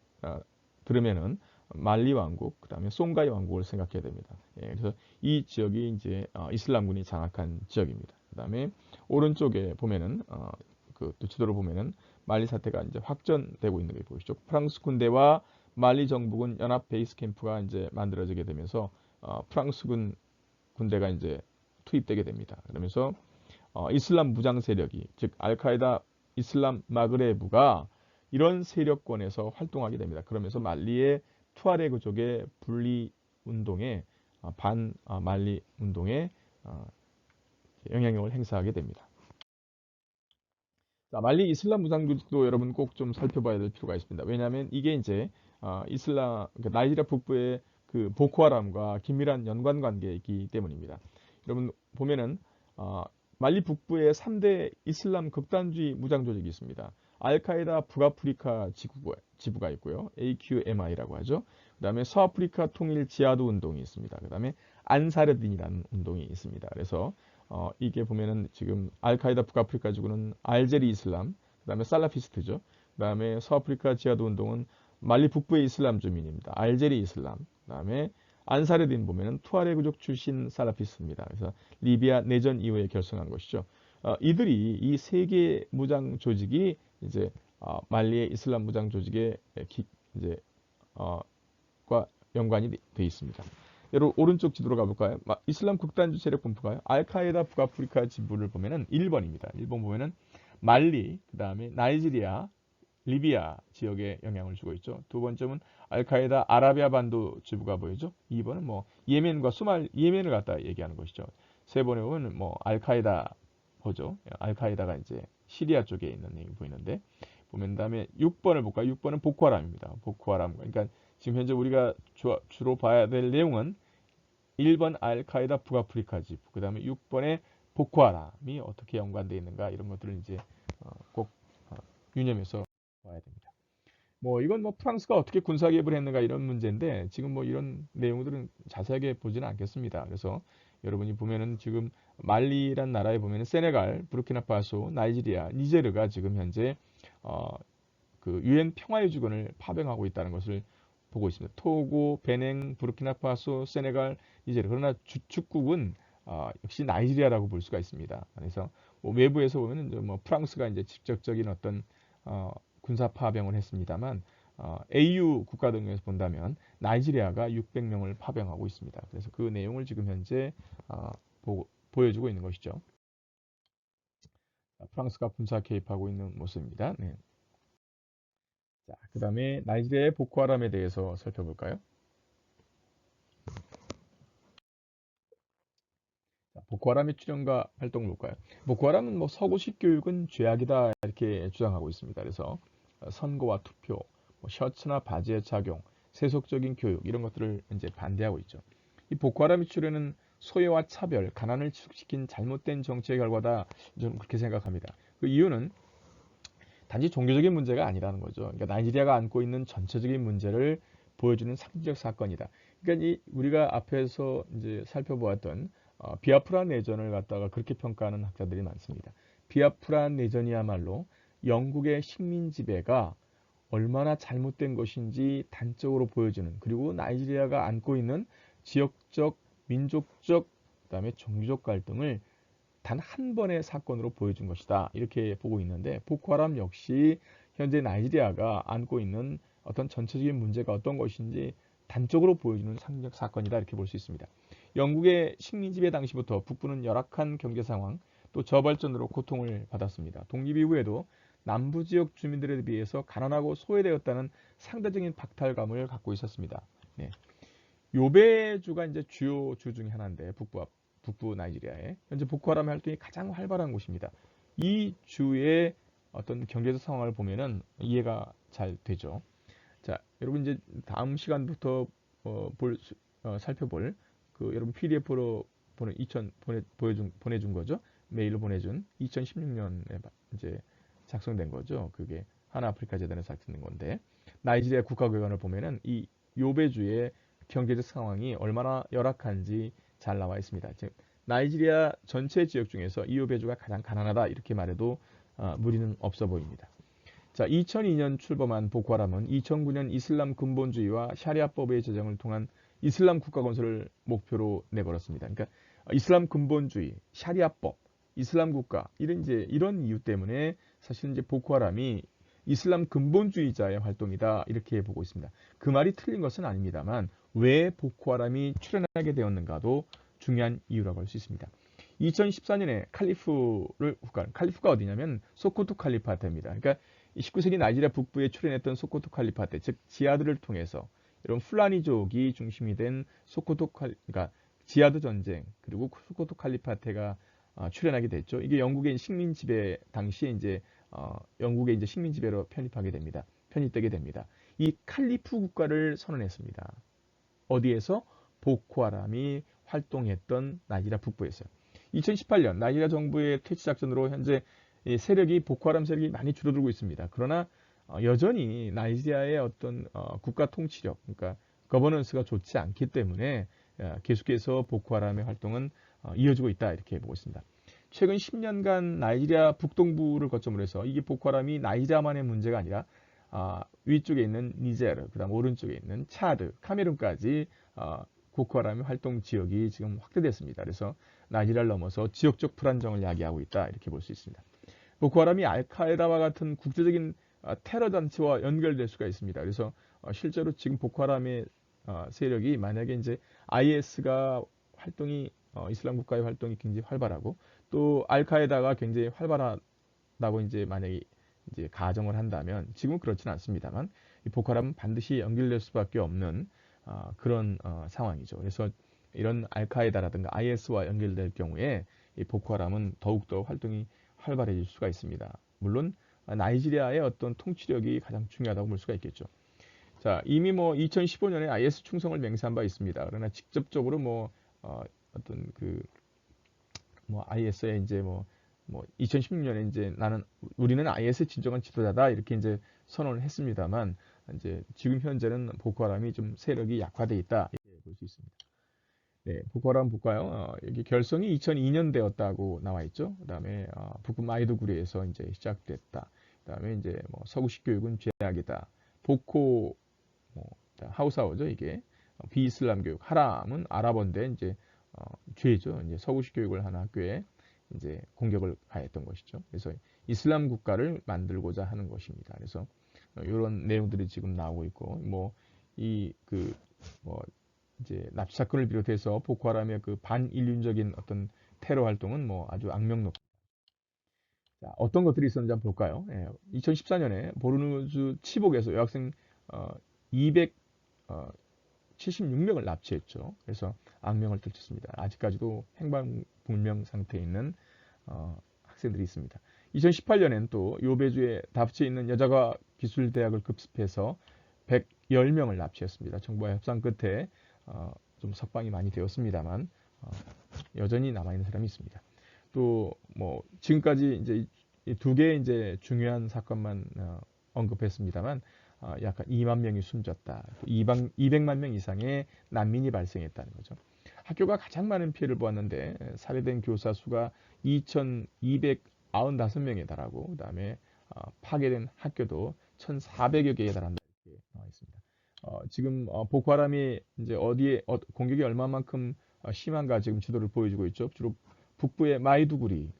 들으면은 말리 왕국, 그다음에 송가이 왕국을 생각해야 됩니다. 예, 그래서 이 지역이 이제 이슬람군이 장악한 지역입니다. 그다음에 오른쪽에 보면은 또 지도를 보면은 말리 사태가 이제 확전되고 있는 게 보이시죠. 프랑스 군대와 말리 정부군 연합 베이스 캠프가 이제 만들어지게 되면서 프랑스군 군대가 이제 투입되게 됩니다. 그러면서 이슬람 무장 세력이 즉 알카에다 이슬람 마그레브가 이런 세력권에서 활동하게 됩니다. 그러면서 말리의 투아레그족의 분리 운동에 반 말리 운동에 영향력을 행사하게 됩니다. 자, 말리 이슬람 무장조직도 여러분 꼭 좀 살펴봐야 될 필요가 있습니다. 왜냐하면 이게 이제 그러니까 나이지리아 북부의 그 보코하람과 긴밀한 연관 관계이기 때문입니다. 여러분 보면은 말리 북부에 3대 이슬람 극단주의 무장 조직이 있습니다. 알카에다 북아프리카 지부가 있고요. AQMI라고 하죠. 그 다음에 서아프리카 통일 지하드 운동이 있습니다. 그 다음에 안사르딘이라는 운동이 있습니다. 그래서 이게 보면은 지금 알카에다 북아프리카 지구는 알제리 이슬람, 그 다음에 살라피스트죠. 그 다음에 서아프리카 지하드 운동은 말리 북부의 이슬람 주민입니다. 알제리 이슬람, 그 다음에 안사르딘 보면은 투아레그족 출신 살라피스트입니다. 그래서 리비아 내전 이후에 결성한 것이죠. 이들이 이 세계 무장 조직이 이제 말리의 이슬람 무장 조직에 이제 과 연관이 돼 있습니다. 여러분 오른쪽 지도로 가볼까요? 이슬람 극단주 세력 분포가요. 알카에다 북아프리카 지부를 보면은 1번입니다. 1번 보면은 말리, 그 다음에 나이지리아, 리비아 지역에 영향을 주고 있죠. 두 번째는 알카에다 아라비아 반도 지부가 보이죠. 2번은 뭐 예멘과 예멘을 갖다 얘기하는 것이죠. 세 번에 보면 뭐 알카에다 보죠. 알카에다가 이제 시리아 쪽에 있는 내용이 보이는데 보면 다음에 6번을 볼까요? 6번은 보코하람입니다. 보코하람. 그러니까 지금 현재 우리가 주로 봐야 될 내용은 1번 알카에다 북아프리카 지부, 그 다음에 6번의 보코하람이 어떻게 연관되어 있는가 이런 것들을 이제 꼭 유념해서 봐야 됩니다. 뭐 이건 뭐 프랑스가 어떻게 군사 개입을 했는가 이런 문제인데 지금 뭐 이런 내용들은 자세하게 보지는 않겠습니다. 그래서 여러분이 보면은 지금 말리란 나라에 보면은 세네갈, 부르키나파소, 나이지리아, 니제르가 지금 현재 그 유엔 평화의 주권을 파병하고 있다는 것을 보고 있습니다. 토고, 베냉, 부르키나파소, 세네갈, 니제르. 그러나 주축국은 역시 나이지리아라고 볼 수가 있습니다. 그래서 뭐 외부에서 보면은 뭐 프랑스가 이제 직접적인 어떤 군사 파병을 했습니다만 AU 국가 등에서 본다면 나이지리아가 600명을 파병하고 있습니다. 그래서 그 내용을 지금 현재 보여주고 있는 것이죠. 프랑스가 군사 개입하고 있는 모습입니다. 네. 자, 그 다음에 나이지리아의 보코하람에 대해서 살펴볼까요? 자, 보코하람의 출현과 활동을 볼까요? 보코하람은 뭐 서구식 교육은 죄악이다 이렇게 주장하고 있습니다. 그래서 선거와 투표, 뭐 셔츠나 바지의 착용, 세속적인 교육 이런 것들을 이제 반대하고 있죠. 이 보코하람의 출현은 소외와 차별, 가난을 축소시킨 잘못된 정치의 결과다. 저는 그렇게 생각합니다. 그 이유는 단지 종교적인 문제가 아니라는 거죠. 그러니까 나이지리아가 안고 있는 전체적인 문제를 보여주는 상징적 사건이다. 그러니까 우리가 앞에서 이제 살펴보았던 비아프라 내전을 갖다가 그렇게 평가하는 학자들이 많습니다. 비아프라 내전이야말로 영국의 식민 지배가 얼마나 잘못된 것인지 단적으로 보여주는, 그리고 나이지리아가 안고 있는 지역적, 민족적, 그다음에 종교적 갈등을 단 한 번의 사건으로 보여준 것이다. 이렇게 보고 있는데 보코하람 역시 현재 나이지리아가 안고 있는 어떤 전체적인 문제가 어떤 것인지 단적으로 보여주는 상징적 사건이다. 이렇게 볼 수 있습니다. 영국의 식민 지배 당시부터 북부는 열악한 경제 상황, 또 저발전으로 고통을 받았습니다. 독립 이후에도 남부 지역 주민들에 비해서 가난하고 소외되었다는 상대적인 박탈감을 갖고 있었습니다. 네. 요베주가 이제 주요 주 중에 하나인데 북부 나이지리아에 현재 보코하람 활동이 가장 활발한 곳입니다. 이 주의 어떤 경제적 상황을 보면은 이해가 잘 되죠. 자, 여러분 이제 다음 시간부터 살펴볼 그 여러분 PDF로 보내준 거죠. 메일로 보내준 2016년에 이제 작성된 거죠. 그게 하나아프리카 재단에서 작성된 건데 나이지리아 국가기관을 보면은 이 요베주의 경제적 상황이 얼마나 열악한지 잘 나와 있습니다. 즉 나이지리아 전체 지역 중에서 이오베주가 가장 가난하다 이렇게 말해도 무리는 없어 보입니다. 자, 2002년 출범한 보코하람은 2009년 이슬람 근본주의와 샤리아법의 제정을 통한 이슬람 국가 건설을 목표로 내걸었습니다. 그러니까 이슬람 근본주의, 샤리아법, 이슬람 국가 이런 이유 때문에 사실 이제 보코하람이 이슬람 근본주의자의 활동이다 이렇게 보고 있습니다. 그 말이 틀린 것은 아닙니다만 왜 보코하람이 출현하게 되었는가도 중요한 이유라고 할 수 있습니다. 2014년에 칼리프가 어디냐면 소코토 칼리파테입니다. 그러니까 19세기 나이지리아 북부에 출현했던 소코토 칼리파테, 즉 지하드를 통해서 이런 플라니족이 중심이 된 그러니까 지하드 전쟁 그리고 소코토 칼리파테가 출현하게 됐죠. 이게 영국의 식민 지배 당시에 이제 영국의 이제 식민 지배로 편입되게 됩니다. 이 칼리프 국가를 선언했습니다. 어디에서? 보코하람이 활동했던 나이지리아 북부에서요. 2018년 나이지리아 정부의 퇴치 작전으로 현재 보코하람 세력이 많이 줄어들고 있습니다. 그러나 여전히 나이지리아의 어떤 국가 통치력, 그러니까 거버넌스가 좋지 않기 때문에 계속해서 보코하람의 활동은 이어지고 있다 이렇게 보고 있습니다. 최근 10년간 나이지리아 북동부를 거점으로 해서 이게 보코하람이 나이지리아만의 문제가 아니라 위쪽에 있는 니제르, 그다음 오른쪽에 있는 차드, 카메룬까지 보코하람의 활동 지역이 지금 확대됐습니다. 그래서 나이지리아를 넘어서 지역적 불안정을 야기하고 있다 이렇게 볼 수 있습니다. 보코하람이 알카에다와 같은 국제적인 테러 단체와 연결될 수가 있습니다. 그래서 실제로 지금 보코하람의 세력이 만약에 이제 IS가 활동이 이슬람 국가의 활동이 굉장히 활발하고 또 알카에다가 굉장히 활발하다고 이제 만약에 이제 가정을 한다면 지금은 그렇지는 않습니다만 이 보코하람은 반드시 연결될 수밖에 없는 그런 상황이죠. 그래서 이런 알카에다라든가 IS와 연결될 경우에 이 보코하람은 더욱더 활동이 활발해질 수가 있습니다. 물론 나이지리아의 어떤 통치력이 가장 중요하다고 볼 수가 있겠죠. 자, 이미 뭐 2015년에 IS 충성을 맹세한 바 있습니다. 그러나 직접적으로 뭐 어떤 그 뭐 IS에 이제 뭐 2016년에 이제 우리는 IS의 진정한 지도자다 이렇게 이제 선언을 했습니다만 이제 지금 현재는 보코하람이 좀 세력이 약화돼 있다 이렇게 볼 수 있습니다. 네, 보코하람 볼까요? 여기 결성이 2002년되었다고 나와 있죠. 그다음에 북부 마이두구리에서 이제 시작됐다. 그다음에 이제 뭐 서구식 교육은 죄악이다. 보코 뭐 하우사어죠 이게 비이슬람 교육. 하람은 아랍어인데 이제 죄죠. 이제 서구식 교육을 하는 학교에 이제 공격을 가했던 것이죠. 그래서 이슬람 국가를 만들고자 하는 것입니다. 그래서 이런 내용들이 지금 나오고 있고 뭐 이 그 뭐 이제 납치 사건을 비롯해서 보코하람의 그 반인륜적인 어떤 테러 활동은 뭐 아주 악명 높. 자, 어떤 것들이 있었는지 한번 볼까요? 2014년에 보르누주 치복에서 여학생 276명을 납치했죠. 그래서 악명을 떨쳤습니다. 아직까지도 행방불명 상태에 있는 학생들이 있습니다. 2018년엔 또 요베주에 다프치에 있는 여자과 기술대학을 급습해서 110명을 납치했습니다. 정부와 협상 끝에 좀 석방이 많이 되었습니다만 여전히 남아있는 사람이 있습니다. 또 뭐 지금까지 이제 두 개의 이제 중요한 사건만 언급했습니다만 약간 2만 명이 숨졌다. 또 200만 명 이상의 난민이 발생했다는 거죠. 학교가 가장 많은 피해를 보았는데 살해된 교사 수가 2,295명에 달하고 그다음에 파괴된 학교도 1,400여 개에 달한다 이렇게 나와 있습니다. 지금 보코하람이 이제 어디에 공격이 얼마만큼 심한가 지금 지도를 보여주고 있죠. 주로 북부의 마이두구리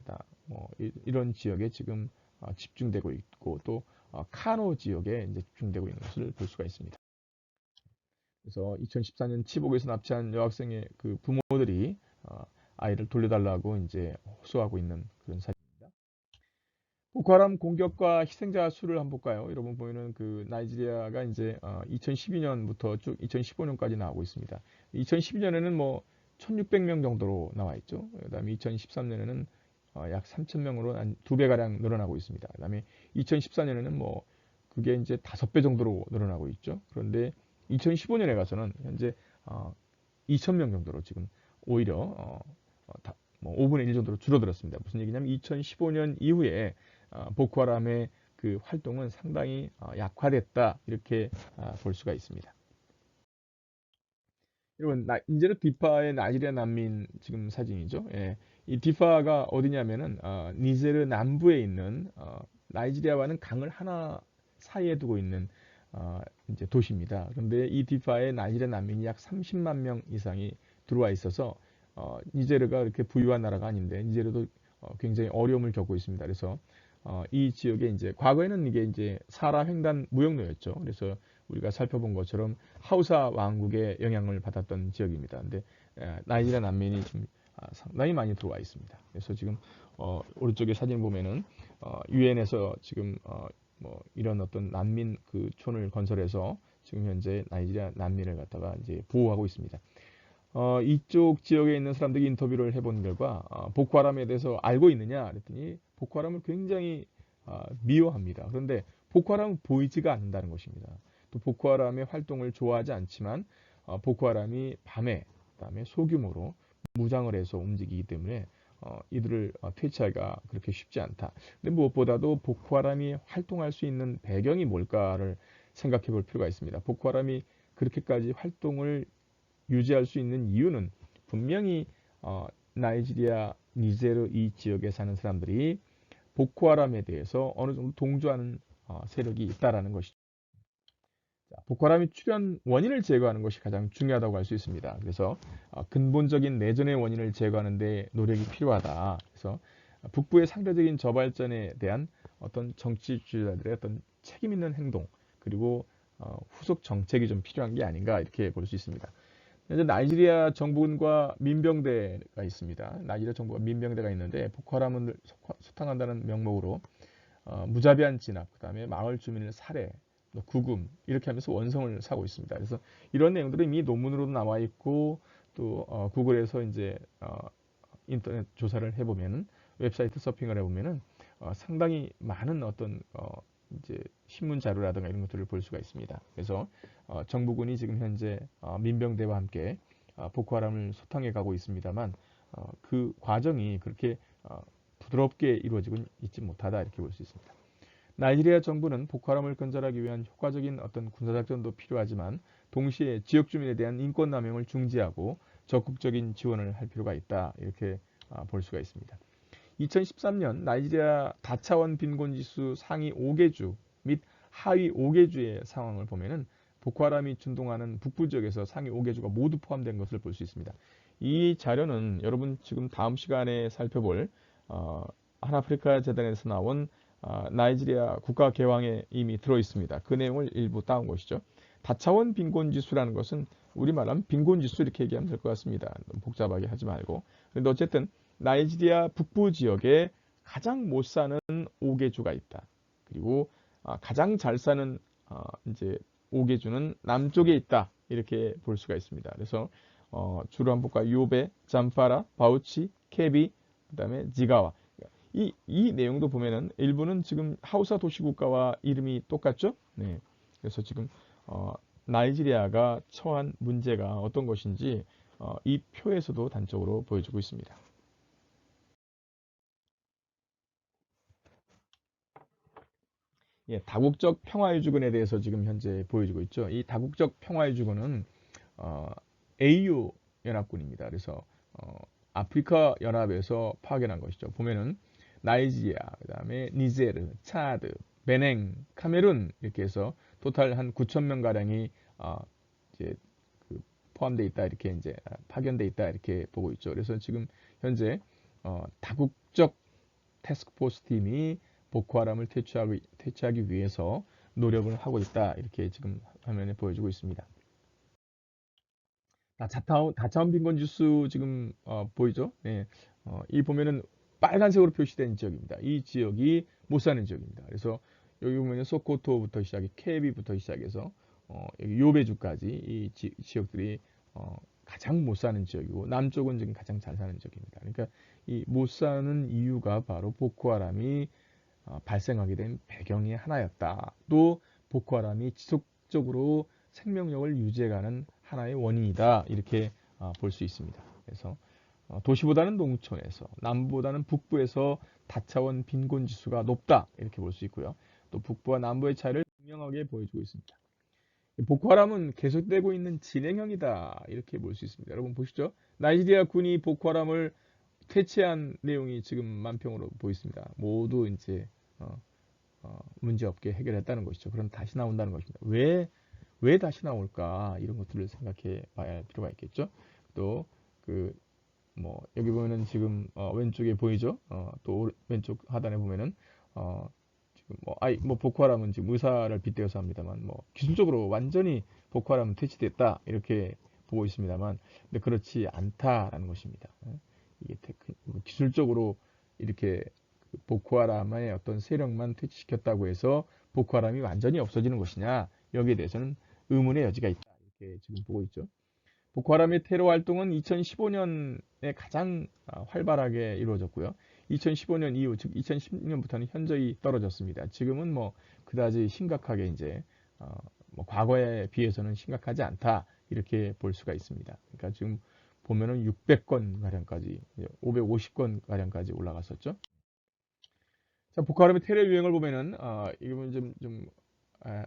뭐 이런 지역에 지금 집중되고 있고 또 카노 지역에 이제 집중되고 있는 것을 볼 수가 있습니다. 그래서 2014년 치복에서 납치한 여학생의 그 부모들이 아이를 돌려달라고 이제 호소하고 있는 그런 사진입니다. 보코하람 공격과 희생자 수를 한번 볼까요? 여러분 보이는 그 나이지리아가 이제 2012년부터 쭉 2015년까지 나오고 있습니다. 2012년에는 뭐 1,600명 정도로 나와 있죠. 그다음에 2013년에는 약 3,000명으로 한 2배가량 늘어나고 있습니다. 그다음에 2014년에는 뭐 그게 이제 5배 정도로 늘어나고 있죠. 그런데 2015년에 가서는 현재 2,000명 정도로 지금 오히려 뭐 5분의 1 정도로 줄어들었습니다. 무슨 얘기냐면 2015년 이후에 보코하람의 그 활동은 상당히 약화됐다 이렇게 볼 수가 있습니다. 여러분, 이제는 디파의 나이지리아 난민 지금 사진이죠. 예. 이 디파가 어디냐면은 니제르 남부에 있는 나이지리아와는 강을 하나 사이에 두고 있는 이제 도시입니다. 그런데 이 디파에 나이지리아 난민이 약 30만 명 이상이 들어와 있어서 니제르가 이렇게 부유한 나라가 아닌데 니제르도 굉장히 어려움을 겪고 있습니다. 그래서 이 지역에 이제 과거에는 이게 이제 사라 횡단 무역로였죠. 그래서 우리가 살펴본 것처럼 하우사 왕국의 영향을 받았던 지역입니다. 근데 나이지리아 난민이 지금 상당히 많이 들어와 있습니다. 그래서 지금 오른쪽에 사진 보면은 유엔에서 지금 뭐 이런 어떤 난민 그 촌을 건설해서 지금 현재 나이지리아 난민을 갖다가 이제 보호하고 있습니다. 이쪽 지역에 있는 사람들이 인터뷰를 해본 결과 보코하람에 대해서 알고 있느냐 그랬더니 보코하람을 굉장히 미워합니다. 그런데 보코하람은 보이지가 않는다는 것입니다. 또 보코하람의 활동을 좋아하지 않지만 보코하람이 밤에 그다음에 소규모로 무장을 해서 움직이기 때문에 이들을 퇴치하기가 그렇게 쉽지 않다. 근데 무엇보다도 보코하람이 활동할 수 있는 배경이 뭘까를 생각해 볼 필요가 있습니다. 보코하람이 그렇게까지 활동을 유지할 수 있는 이유는 분명히 나이지리아 니제르 이 지역에 사는 사람들이 보코하람에 대해서 어느 정도 동조하는 세력이 있다라는 것이죠. 자, 복활함이 출현 원인을 제거하는 것이 가장 중요하다고 할 수 있습니다. 그래서 근본적인 내전의 원인을 제거하는 데 노력이 필요하다. 그래서 북부의 상대적인 저발전에 대한 어떤 정치주의자들의 어떤 책임 있는 행동, 그리고 후속 정책이 좀 필요한 게 아닌가 이렇게 볼 수 있습니다. 현재 나이지리아 정부군과 민병대가 있습니다. 나이지리아 정부가 민병대가 있는데 보코하람을 소탕한다는 명목으로 무자비한 진압, 그다음에 마을 주민을 살해, 또 구금 이렇게 하면서 원성을 사고 있습니다. 그래서 이런 내용들은 이미 논문으로도 나와 있고 또 구글에서 이제 인터넷 조사를 해보면은 웹사이트 서핑을 해보면은 상당히 많은 어떤 이제 신문 자료라든가 이런 것들을 볼 수가 있습니다. 그래서 정부군이 지금 현재 민병대와 함께 보코하람을 소탕해 가고 있습니다만 그 과정이 그렇게 부드럽게 이루어지고 있지 못하다 이렇게 볼 수 있습니다. 나이지리아 정부는 보코하람을 건절하기 위한 효과적인 어떤 군사작전도 필요하지만 동시에 지역 주민에 대한 인권 남용을 중지하고 적극적인 지원을 할 필요가 있다 이렇게 볼 수가 있습니다. 2013년 나이지리아 다차원 빈곤지수 상위 5개주 및 하위 5개주의 상황을 보면은 보코하람이 준동하는 북부 지역에서 상위 5개주가 모두 포함된 것을 볼 수 있습니다. 이 자료는 여러분 지금 다음 시간에 살펴볼 한아프리카 재단에서 나온 나이지리아 국가 개황에 이미 들어 있습니다. 그 내용을 일부 따온 것이죠. 다차원 빈곤지수라는 것은 우리말하면 빈곤지수 이렇게 얘기하면 될 것 같습니다. 너무 복잡하게 하지 말고. 그런데 어쨌든 나이지리아 북부 지역에 가장 못 사는 5개주가 있다. 그리고 가장 잘 사는 이제 5개주는 남쪽에 있다. 이렇게 볼 수가 있습니다. 그래서 주로 한번 볼까요? 요베, 잠파라, 바우치, 케비, 그다음에 지가와. 이 내용도 보면은 일부는 지금 하우사 도시국가와 이름이 똑같죠? 네. 그래서 지금 나이지리아가 처한 문제가 어떤 것인지 이 표에서도 단적으로 보여주고 있습니다. 예, 다국적 평화유지군에 대해서 지금 현재 보여주고 있죠. 이 다국적 평화유지군은 어, AU 연합군입니다. 그래서 아프리카 연합에서 파견한 것이죠. 보면은 나이지리아, 그다음에 니제르, 차드, 베냉, 카메룬 이렇게 해서 토탈 한 9천 명 가량이 이제 그 포함돼 있다 이렇게 이제 파견돼 있다 이렇게 보고 있죠. 그래서 지금 현재 다국적 태스크포스 팀이 보코하람을 퇴치하기 위해서 노력을 하고 있다 이렇게 지금 화면에 보여주고 있습니다. 다차원 빈곤 지수 지금 보이죠? 네. 이 보면은 빨간색으로 표시된 지역입니다. 이 지역이 못 사는 지역입니다. 그래서 여기 보면 소코토부터 시작해 케비부터 시작해서 여기 요베주까지 이 지역들이 가장 못 사는 지역이고 남쪽은 지금 가장 잘 사는 지역입니다. 그러니까 이 못 사는 이유가 바로 보코하람이 발생하게 된 배경의 하나였다. 또 보코하람이 지속적으로 생명력을 유지해가는 하나의 원인이다. 이렇게 볼 수 있습니다. 그래서 도시보다는 농촌에서, 남부보다는 북부에서 다차원 빈곤 지수가 높다. 이렇게 볼 수 있고요. 또 북부와 남부의 차이를 분명하게 보여주고 있습니다. 보코하람은 계속되고 있는 진행형이다. 이렇게 볼 수 있습니다. 여러분 보시죠. 나이지리아 군이 보코하람을 퇴치한 내용이 지금 만평으로 보입니다. 모두 이제 어, 문제 없게 해결했다는 것이죠. 그럼 다시 나온다는 것입니다. 왜 다시 나올까? 이런 것들을 생각해 봐야 할 필요가 있겠죠. 또 그 뭐 여기 보면은 지금 왼쪽에 보이죠? 또 왼쪽 하단에 보면은 지금 뭐 보코하람은 지금 의사를 빗대어서 합니다만 뭐 기술적으로 완전히 보코하람은 퇴치됐다 이렇게 보고 있습니다만 근데 그렇지 않다라는 것입니다. 이게 기술적으로 이렇게 보코하람의 어떤 세력만 퇴치시켰다고 해서 보코하람이 완전히 없어지는 것이냐 여기에 대해서는 의문의 여지가 있다 이렇게 지금 보고 있죠. 보코하람의 테러 활동은 2015년에 가장 활발하게 이루어졌고요. 2015년 이후 즉 2016년부터는 현저히 떨어졌습니다. 지금은 뭐 그다지 심각하게 이제 뭐 과거에 비해서는 심각하지 않다 이렇게 볼 수가 있습니다. 그러니까 지금 보면은 600건 가량까지 550건 가량까지 올라갔었죠. 자, 보카람의 테러 유형을 보면은 이건 좀 아,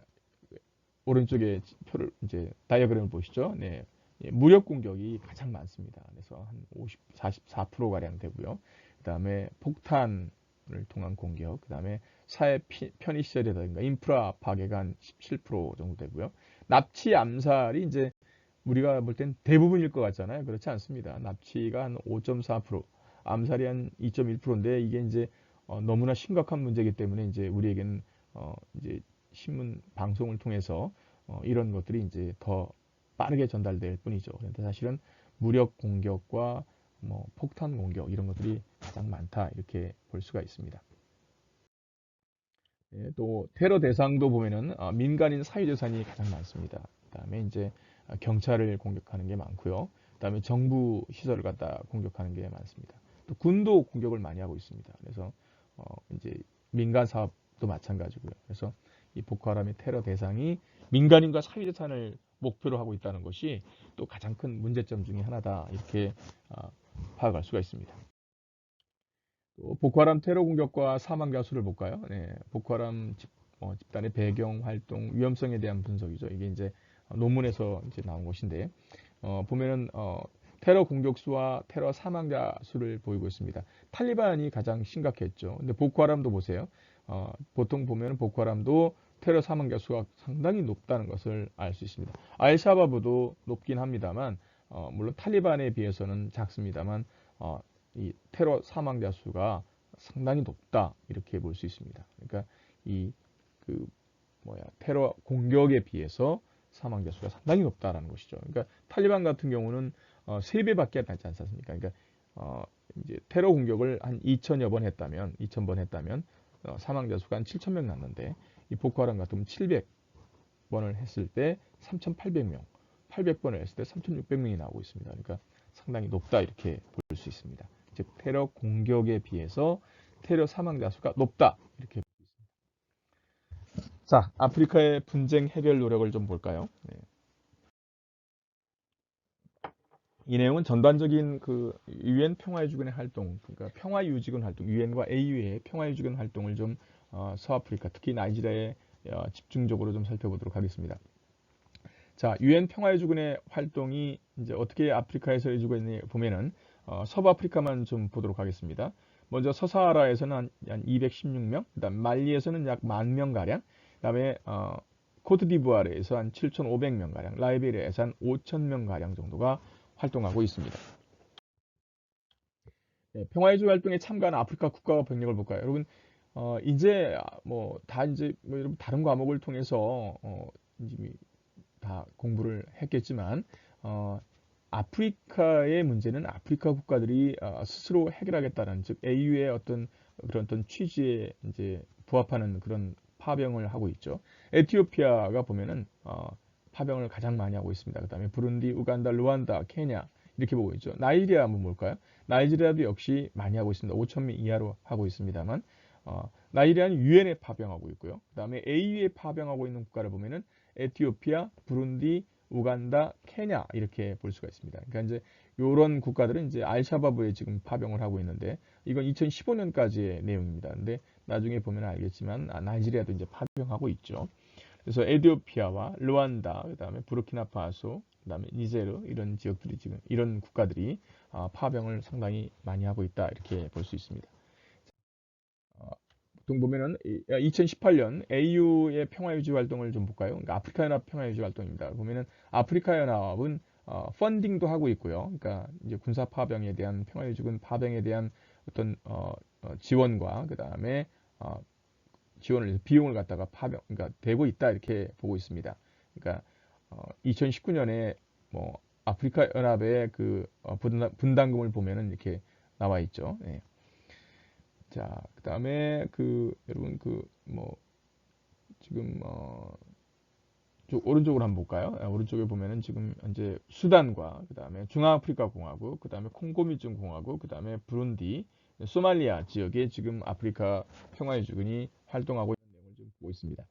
오른쪽에 표를 이제 다이어그램을 보시죠. 네. 예, 무력 공격이 가장 많습니다. 그래서 한 44% 가량 되고요. 그다음에 폭탄 통한 공격, 그 다음에 사회 편의 시설이라든가 인프라 파괴가 한 17% 정도 되고요. 납치 암살이 이제 우리가 볼 땐 대부분일 것 같잖아요. 그렇지 않습니다. 납치가 한 5.4%, 암살이 한 2.1%인데 이게 이제 너무나 심각한 문제이기 때문에 이제 우리에게는 이제 신문 방송을 통해서 이런 것들이 이제 더 빠르게 전달될 뿐이죠. 그런데 사실은 무력 공격과 뭐 폭탄 공격 이런 것들이 가장 많다 이렇게 볼 수가 있습니다. 예, 또 테러 대상도 보면은 민간인 사유재산이 가장 많습니다. 그다음에 이제 경찰을 공격하는 게 많고요. 그다음에 정부 시설을 갖다 공격하는 게 많습니다. 또 군도 공격을 많이 하고 있습니다. 그래서 이제 민간 사업도 마찬가지고요. 그래서 이 보코하람의 테러 대상이 민간인과 사유재산을 목표로 하고 있다는 것이 또 가장 큰 문제점 중에 하나다 이렇게 파악할 수가 있습니다. 또 보코하람 테러 공격과 사망자 수를 볼까요? 네, 보코하람 집단의 배경, 활동, 위험성에 대한 분석이죠. 이게 이제 논문에서 이제 나온 것인데 보면은 테러 공격 수와 테러 사망자 수를 보이고 있습니다. 탈리반이 가장 심각했죠. 근데 보코하람도 보세요. 보통 보면 보코하람도 테러 사망자 수가 상당히 높다는 것을 알 수 있습니다. 알샤바브도 높긴 합니다만 물론 탈리반에 비해서는 작습니다만 이 테러 사망자 수가 상당히 높다 이렇게 볼 수 있습니다. 그러니까 이 그 테러 공격에 비해서 사망자 수가 상당히 높다라는 것이죠. 그러니까 탈리반 같은 경우는 3배밖에 나지 않습니까? 그러니까 이제 테러 공격을 한 2천여 번 했다면 사망자 수가 한 7천 명 났는데 이 보코하람 같으면 700번을 했을 때 3,800명, 800번을 했을 때 3,600명이 나오고 있습니다. 그러니까 상당히 높다 이렇게 볼 수 있습니다. 즉 테러 공격에 비해서 테러 사망자 수가 높다 이렇게. 자, 아프리카의 분쟁 해결 노력을 좀 볼까요? 네. 이 내용은 전반적인 그 유엔 평화유지군의 활동, 그러니까 평화유지군 활동, 유엔과 AU의 평화유지군 활동을 좀 서아프리카, 특히 나이지리아에 집중적으로 좀 살펴보도록 하겠습니다. 자, 유엔 평화유지군의 활동이 이제 어떻게 아프리카에서 해주고 있느냐 보면은 서부아프리카만 좀 보도록 하겠습니다. 먼저 서사하라에서는 한 216명, 그다음 말리에서는 약 10,000명 가량, 그다음에 코트디부아르에서 한 7,500명 가량, 라이베리아에서 한 5,000명 가량 정도가 활동하고 있습니다. 네, 평화유지 활동에 참가하는 아프리카 국가와 병력을 볼까요? 여러분, 이제 뭐 다 이제 뭐 여러분 다른 과목을 통해서 이제 다 공부를 했겠지만 아프리카의 문제는 아프리카 국가들이 스스로 해결하겠다는 즉 AU의 어떤 취지에 이제 부합하는 그런 파병을 하고 있죠. 에티오피아가 보면은 파병을 가장 많이 하고 있습니다. 그다음에 부룬디, 우간다, 루안다, 케냐 이렇게 보고 있죠. 나이지리아 한번 볼까요? 나이지리아도 역시 많이 하고 있습니다. 5천 명 이하로 하고 있습니다만 나이지리아는 유엔에 파병하고 있고요. 그다음에 AU에 파병하고 있는 국가를 보면은 에티오피아, 부룬디, 우간다, 케냐 이렇게 볼 수가 있습니다. 그러니까 이제 이런 국가들은 이제 알샤바브에 지금 파병을 하고 있는데 이건 2015년까지의 내용입니다. 근데 나중에 보면 알겠지만 나이지리아도 이제 파병하고 있죠. 그래서 에티오피아와 루안다, 그다음에 부르키나파소, 그다음에 니제르 이런 지역들이 지금 이런 국가들이 파병을 상당히 많이 하고 있다 이렇게 볼 수 있습니다. 보통 보면은 2018년 AU의 평화유지 활동을 좀 볼까요? 그러니까 아프리카 연합 평화유지 활동입니다. 보면은 아프리카 연합은 펀딩도 하고 있고요. 그러니까 이제 군사 파병에 대한 평화유지군 파병에 대한 어떤 지원과 그다음에 지원을 비용을 갖다가 그러니까 되고 있다 이렇게 보고 있습니다. 그러니까 2019년에 뭐 아프리카 연합의 그 분담금을 보면은 이렇게 나와 있죠. 네. 자, 그다음에 그 여러분 그 뭐 지금 오른쪽으로 한번 볼까요? 오른쪽에 보면은 지금 현재 수단과 그다음에 중앙아프리카 공화국, 그다음에 콩고민중 공화국, 그다음에 부룬디, 소말리아 지역에 지금 아프리카 평화유지군이 활동하고 있는 내용을 좀 보고 있습니다.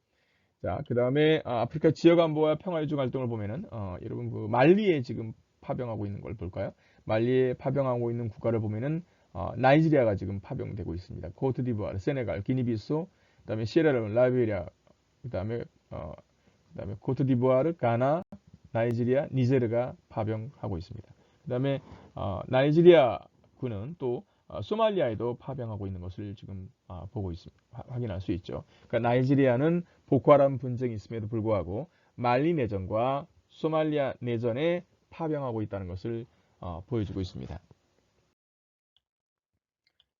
자, 그다음에 아프리카 지역 안보와 평화유지 활동을 보면은 여러분 그 말리에 지금 파병하고 있는 걸 볼까요? 말리에 파병하고 있는 국가를 보면은 나이지리아가 지금 파병되고 있습니다. 코트디부아르, 세네갈, 기니비소, 그다음에 시에라레온, 라이베리아, 그다음에 코트디부아르, 가나, 나이지리아, 니제르가 파병하고 있습니다. 그다음에 나이지리아 군은 또 소말리아에도 파병하고 있는 것을 지금 보고 있습니다. 확인할 수 있죠. 그러니까 나이지리아는 보코하람 분쟁이 있음에도 불구하고 말리 내전과 소말리아 내전에 파병하고 있다는 것을 보여주고 있습니다.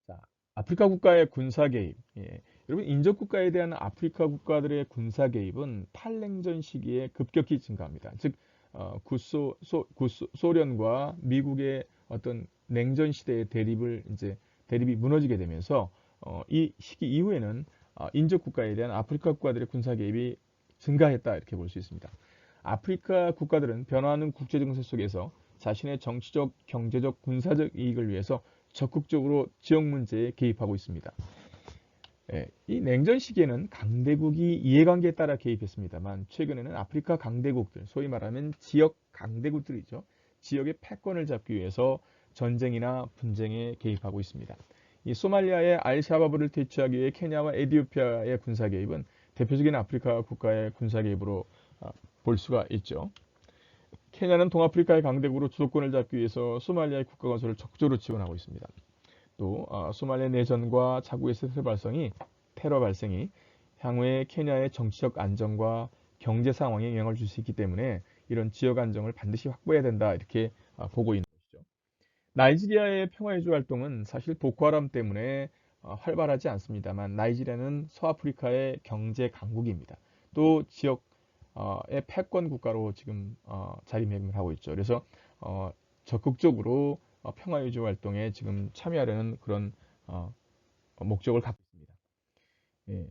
자, 아프리카 국가의 군사 개입. 예. 여러분, 인접 국가에 대한 아프리카 국가들의 군사 개입은 탈냉전 시기에 급격히 증가합니다. 즉, 소련과 미국의 어떤 냉전 시대의 대립이 무너지게 되면서 이 시기 이후에는 인접 국가에 대한 아프리카 국가들의 군사 개입이 증가했다 이렇게 볼 수 있습니다. 아프리카 국가들은 변화하는 국제 정세 속에서 자신의 정치적, 경제적, 군사적 이익을 위해서 적극적으로 지역 문제에 개입하고 있습니다. 예, 이 냉전 시기에는 강대국이 이해관계에 따라 개입했습니다만 최근에는 아프리카 강대국들, 소위 말하면 지역 강대국들이죠. 지역의 패권을 잡기 위해서 전쟁이나 분쟁에 개입하고 있습니다. 이 소말리아의 알샤바브를 퇴치하기 위해 케냐와 에티오피아의 군사 개입은 대표적인 아프리카 국가의 군사 개입으로 볼 수가 있죠. 케냐는 동아프리카의 강대국으로 주도권을 잡기 위해서 소말리아의 국가 건설을 적극적으로 지원하고 있습니다. 또 소말리아 내전과 자국의 테러 발생이 향후에 케냐의 정치적 안정과 경제 상황에 영향을 줄 수 있기 때문에 이런 지역 안정을 반드시 확보해야 된다 이렇게 보고 있는 것이죠. 나이지리아의 평화유지 활동은 사실 보코하람 때문에 활발하지 않습니다만 나이지리아는 서아프리카의 경제 강국입니다. 또 지역의 패권 국가로 지금 자리매김하고 있죠. 그래서 적극적으로 평화유지 활동에 지금 참여하려는 그런 목적을 갖고 있습니다. 예,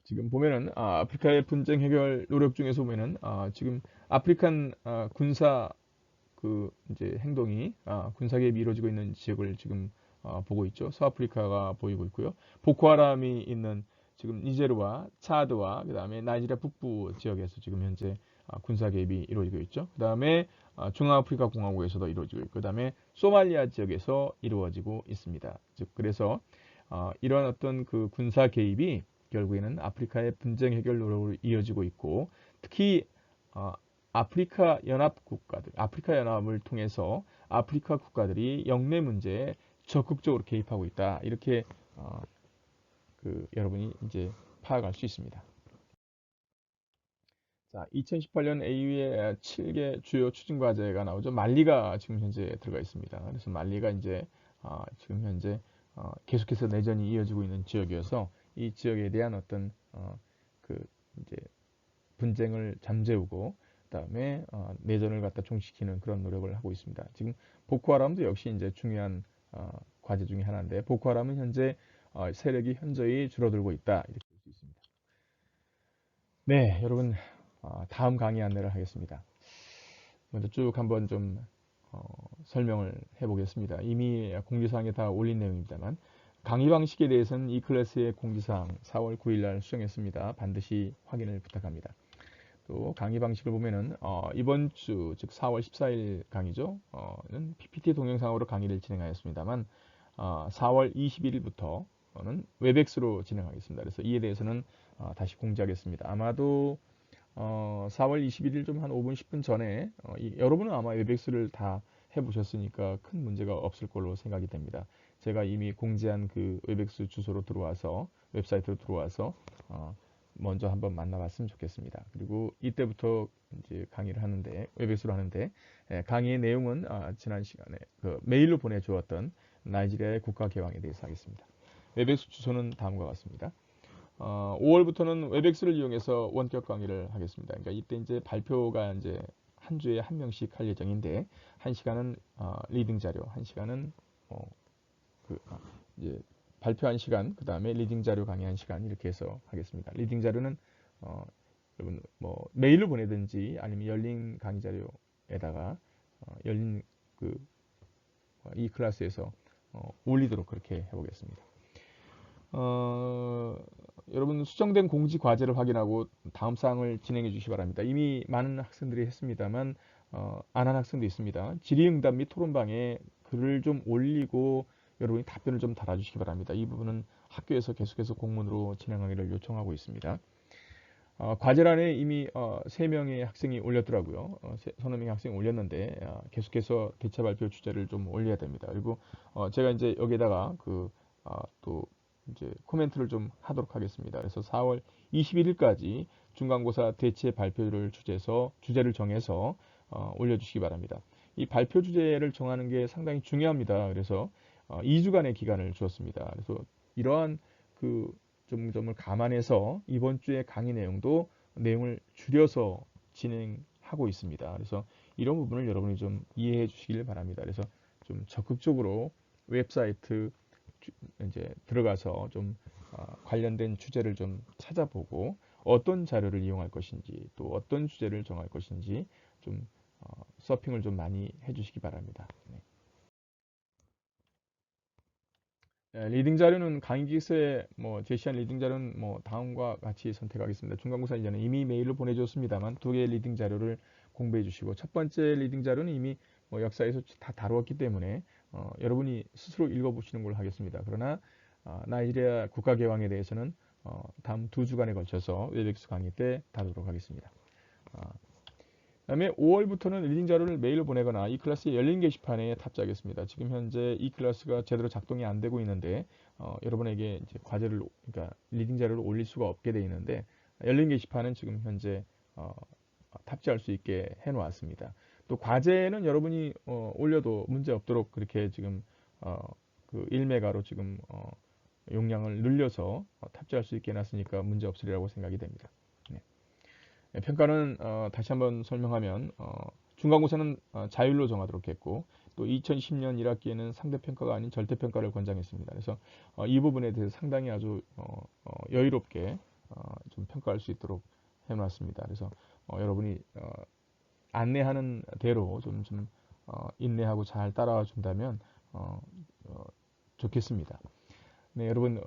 지금 보면은 아프리카의 분쟁 해결 노력 중에서 보면은 지금 아프리칸 군사 그 이제 행동이 군사 개입이 이루어지고 있는 지역을 지금 보고 있죠. 서아프리카가 보이고 있고요. 보코하람이 있는 지금 니제르와 차드와 그다음에 나이지리아 북부 지역에서 지금 현재 군사 개입이 이루어지고 있죠. 그다음에 중앙아프리카 공화국에서도 이루어지고 있고 그다음에 소말리아 지역에서 이루어지고 있습니다. 즉 그래서 이런 어떤 그 군사 개입이 결국에는 아프리카의 분쟁 해결 노력으로 이어지고 있고 특히 아프리카 연합 국가들, 아프리카 연합을 통해서 아프리카 국가들이 영내 문제에 적극적으로 개입하고 있다. 이렇게 여러분이 이제 파악할 수 있습니다. 자, 2018년 AU의 7개 주요 추진 과제가 나오죠. 말리가 지금 현재 들어가 있습니다. 그래서 말리가 이제 지금 현재 계속해서 내전이 이어지고 있는 지역이어서 이 지역에 대한 어떤 그 이제 분쟁을 잠재우고 그다음에 내전을 갖다 종식시키는 그런 노력을 하고 있습니다. 지금 보코하람도 역시 이제 중요한 과제 중에 하나인데 보코하람은 현재 세력이 현저히 줄어들고 있다 이렇게 볼 수 있습니다. 네, 여러분 다음 강의 안내를 하겠습니다. 먼저 쭉 한번 좀 설명을 해보겠습니다. 이미 공지사항에 다 올린 내용입니다만 강의 방식에 대해서는 이 클래스의 공지사항 4월 9일 날 수정했습니다. 반드시 확인을 부탁합니다. 또 강의 방식을 보면은 이번 주 즉 4월 14일 강의죠. 는 PPT 동영상으로 강의를 진행하였습니다만 4월 21일부터는 웹엑스로 진행하겠습니다. 그래서 이에 대해서는 다시 공지하겠습니다. 아마도 4월 21일 좀 한 5분 10분 전에 여러분은 아마 웹엑스를 다 해보셨으니까 큰 문제가 없을 걸로 생각이 됩니다. 제가 이미 공지한 그 웹엑스 주소로 들어와서 웹사이트로 들어와서 먼저 한번 만나봤으면 좋겠습니다. 그리고 이때부터 이제 강의를 하는데 웹엑스로 하는데 강의의 내용은 지난 시간에 그 메일로 보내주었던 나이지리아의 국가 개방에 대해서 하겠습니다. 웹엑스 주소는 다음과 같습니다. 5월부터는 웹엑스를 이용해서 원격 강의를 하겠습니다. 그러니까 이때 이제 발표가 이제 한 주에 한 명씩 할 예정인데 한 시간은 리딩 자료, 한 시간은 이제 발표 한 시간, 그 다음에 리딩 자료 강의 한 시간 이렇게 해서 하겠습니다. 리딩 자료는 여러분 뭐 메일로 보내든지 아니면 열린 강의 자료에다가 열린 이 클래스에서 올리도록 그렇게 해보겠습니다. 여러분 수정된 공지 과제를 확인하고 다음 사항을 진행해 주시기 바랍니다. 이미 많은 학생들이 했습니다만 안 한 학생도 있습니다. 질의응답 및 토론방에 글을 좀 올리고 여러분이 답변을 좀 달아주시기 바랍니다. 이 부분은 학교에서 계속해서 공문으로 진행하기를 요청하고 있습니다. 과제란에 이미 3명의 학생이 올렸더라고요. 서너 명의 학생이 올렸는데 계속해서 대체 발표 주제를 좀 올려야 됩니다. 그리고 제가 이제 여기에다가 또 이제 코멘트를 좀 하도록 하겠습니다. 그래서 4월 21일까지 중간고사 대체 발표를 주제를 정해서 올려주시기 바랍니다. 이 발표 주제를 정하는 게 상당히 중요합니다. 그래서 2주간의 기간을 주었습니다. 그래서 이러한 그 점을 감안해서 이번 주의 강의 내용을 줄여서 진행하고 있습니다. 그래서 이런 부분을 여러분이 좀 이해해 주시길 바랍니다. 그래서 좀 적극적으로 웹사이트 이제 들어가서 좀 관련된 주제를 좀 찾아보고 어떤 자료를 이용할 것인지 또 어떤 주제를 정할 것인지 좀 서핑을 좀 많이 해주시기 바랍니다. 네. 리딩 자료는 강의 기서에 제시한 리딩 자료는 다음과 같이 선택하겠습니다. 중간고사 이전에 이미 메일로 보내줬습니다만 두 개의 리딩 자료를 공부해 주시고 첫 번째 리딩 자료는 이미 역사에서 다 다루었기 때문에 여러분이 스스로 읽어보시는 걸로 하겠습니다. 그러나 나이지리아 국가개왕에 대해서는 다음 2주간에 걸쳐서 웨백스 강의 때 다루도록 하겠습니다. 그다음에 5월부터는 리딩 자료를 메일로 보내거나 이 클래스의 열린 게시판에 탑재하겠습니다. 지금 현재 이 클래스가 제대로 작동이 안 되고 있는데 여러분에게 이제 그러니까 리딩 자료를 올릴 수가 없게 되어 있는데 열린 게시판은 지금 현재 탑재할 수 있게 해놓았습니다. 또 과제는 여러분이 올려도 문제 없도록 그렇게 지금 그 1메가로 지금 용량을 늘려서 탑재할 수 있게 해놨으니까 문제 없으리라고 생각이 됩니다. 네. 평가는 다시 한번 설명하면 중간고사는 자율로 정하도록 했고 또 2010년 1학기에는 상대평가가 아닌 절대평가를 권장했습니다. 그래서 이 부분에 대해서 상당히 아주 여유롭게 좀 평가할 수 있도록 해놨습니다. 그래서 여러분이 안내하는 대로 좀 인내하고 잘 따라와 준다면 좋겠습니다. 네, 여러분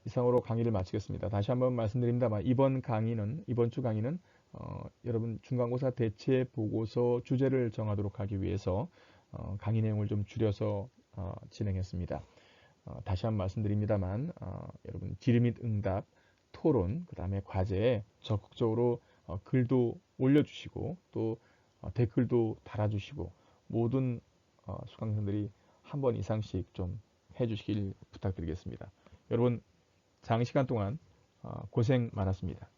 이상으로 강의를 마치겠습니다. 다시 한번 말씀드립니다만 이번 주 강의는 여러분 중간고사 대체 보고서 주제를 정하도록 하기 위해서 강의 내용을 좀 줄여서 진행했습니다. 다시 한번 말씀드립니다만 여러분 질의 및 응답, 토론, 그 다음에 과제에 적극적으로 글도 올려주시고 또 댓글도 달아주시고 모든 수강생들이 한 번 이상씩 좀 해주시길 부탁드리겠습니다. 여러분 장시간 동안 고생 많았습니다.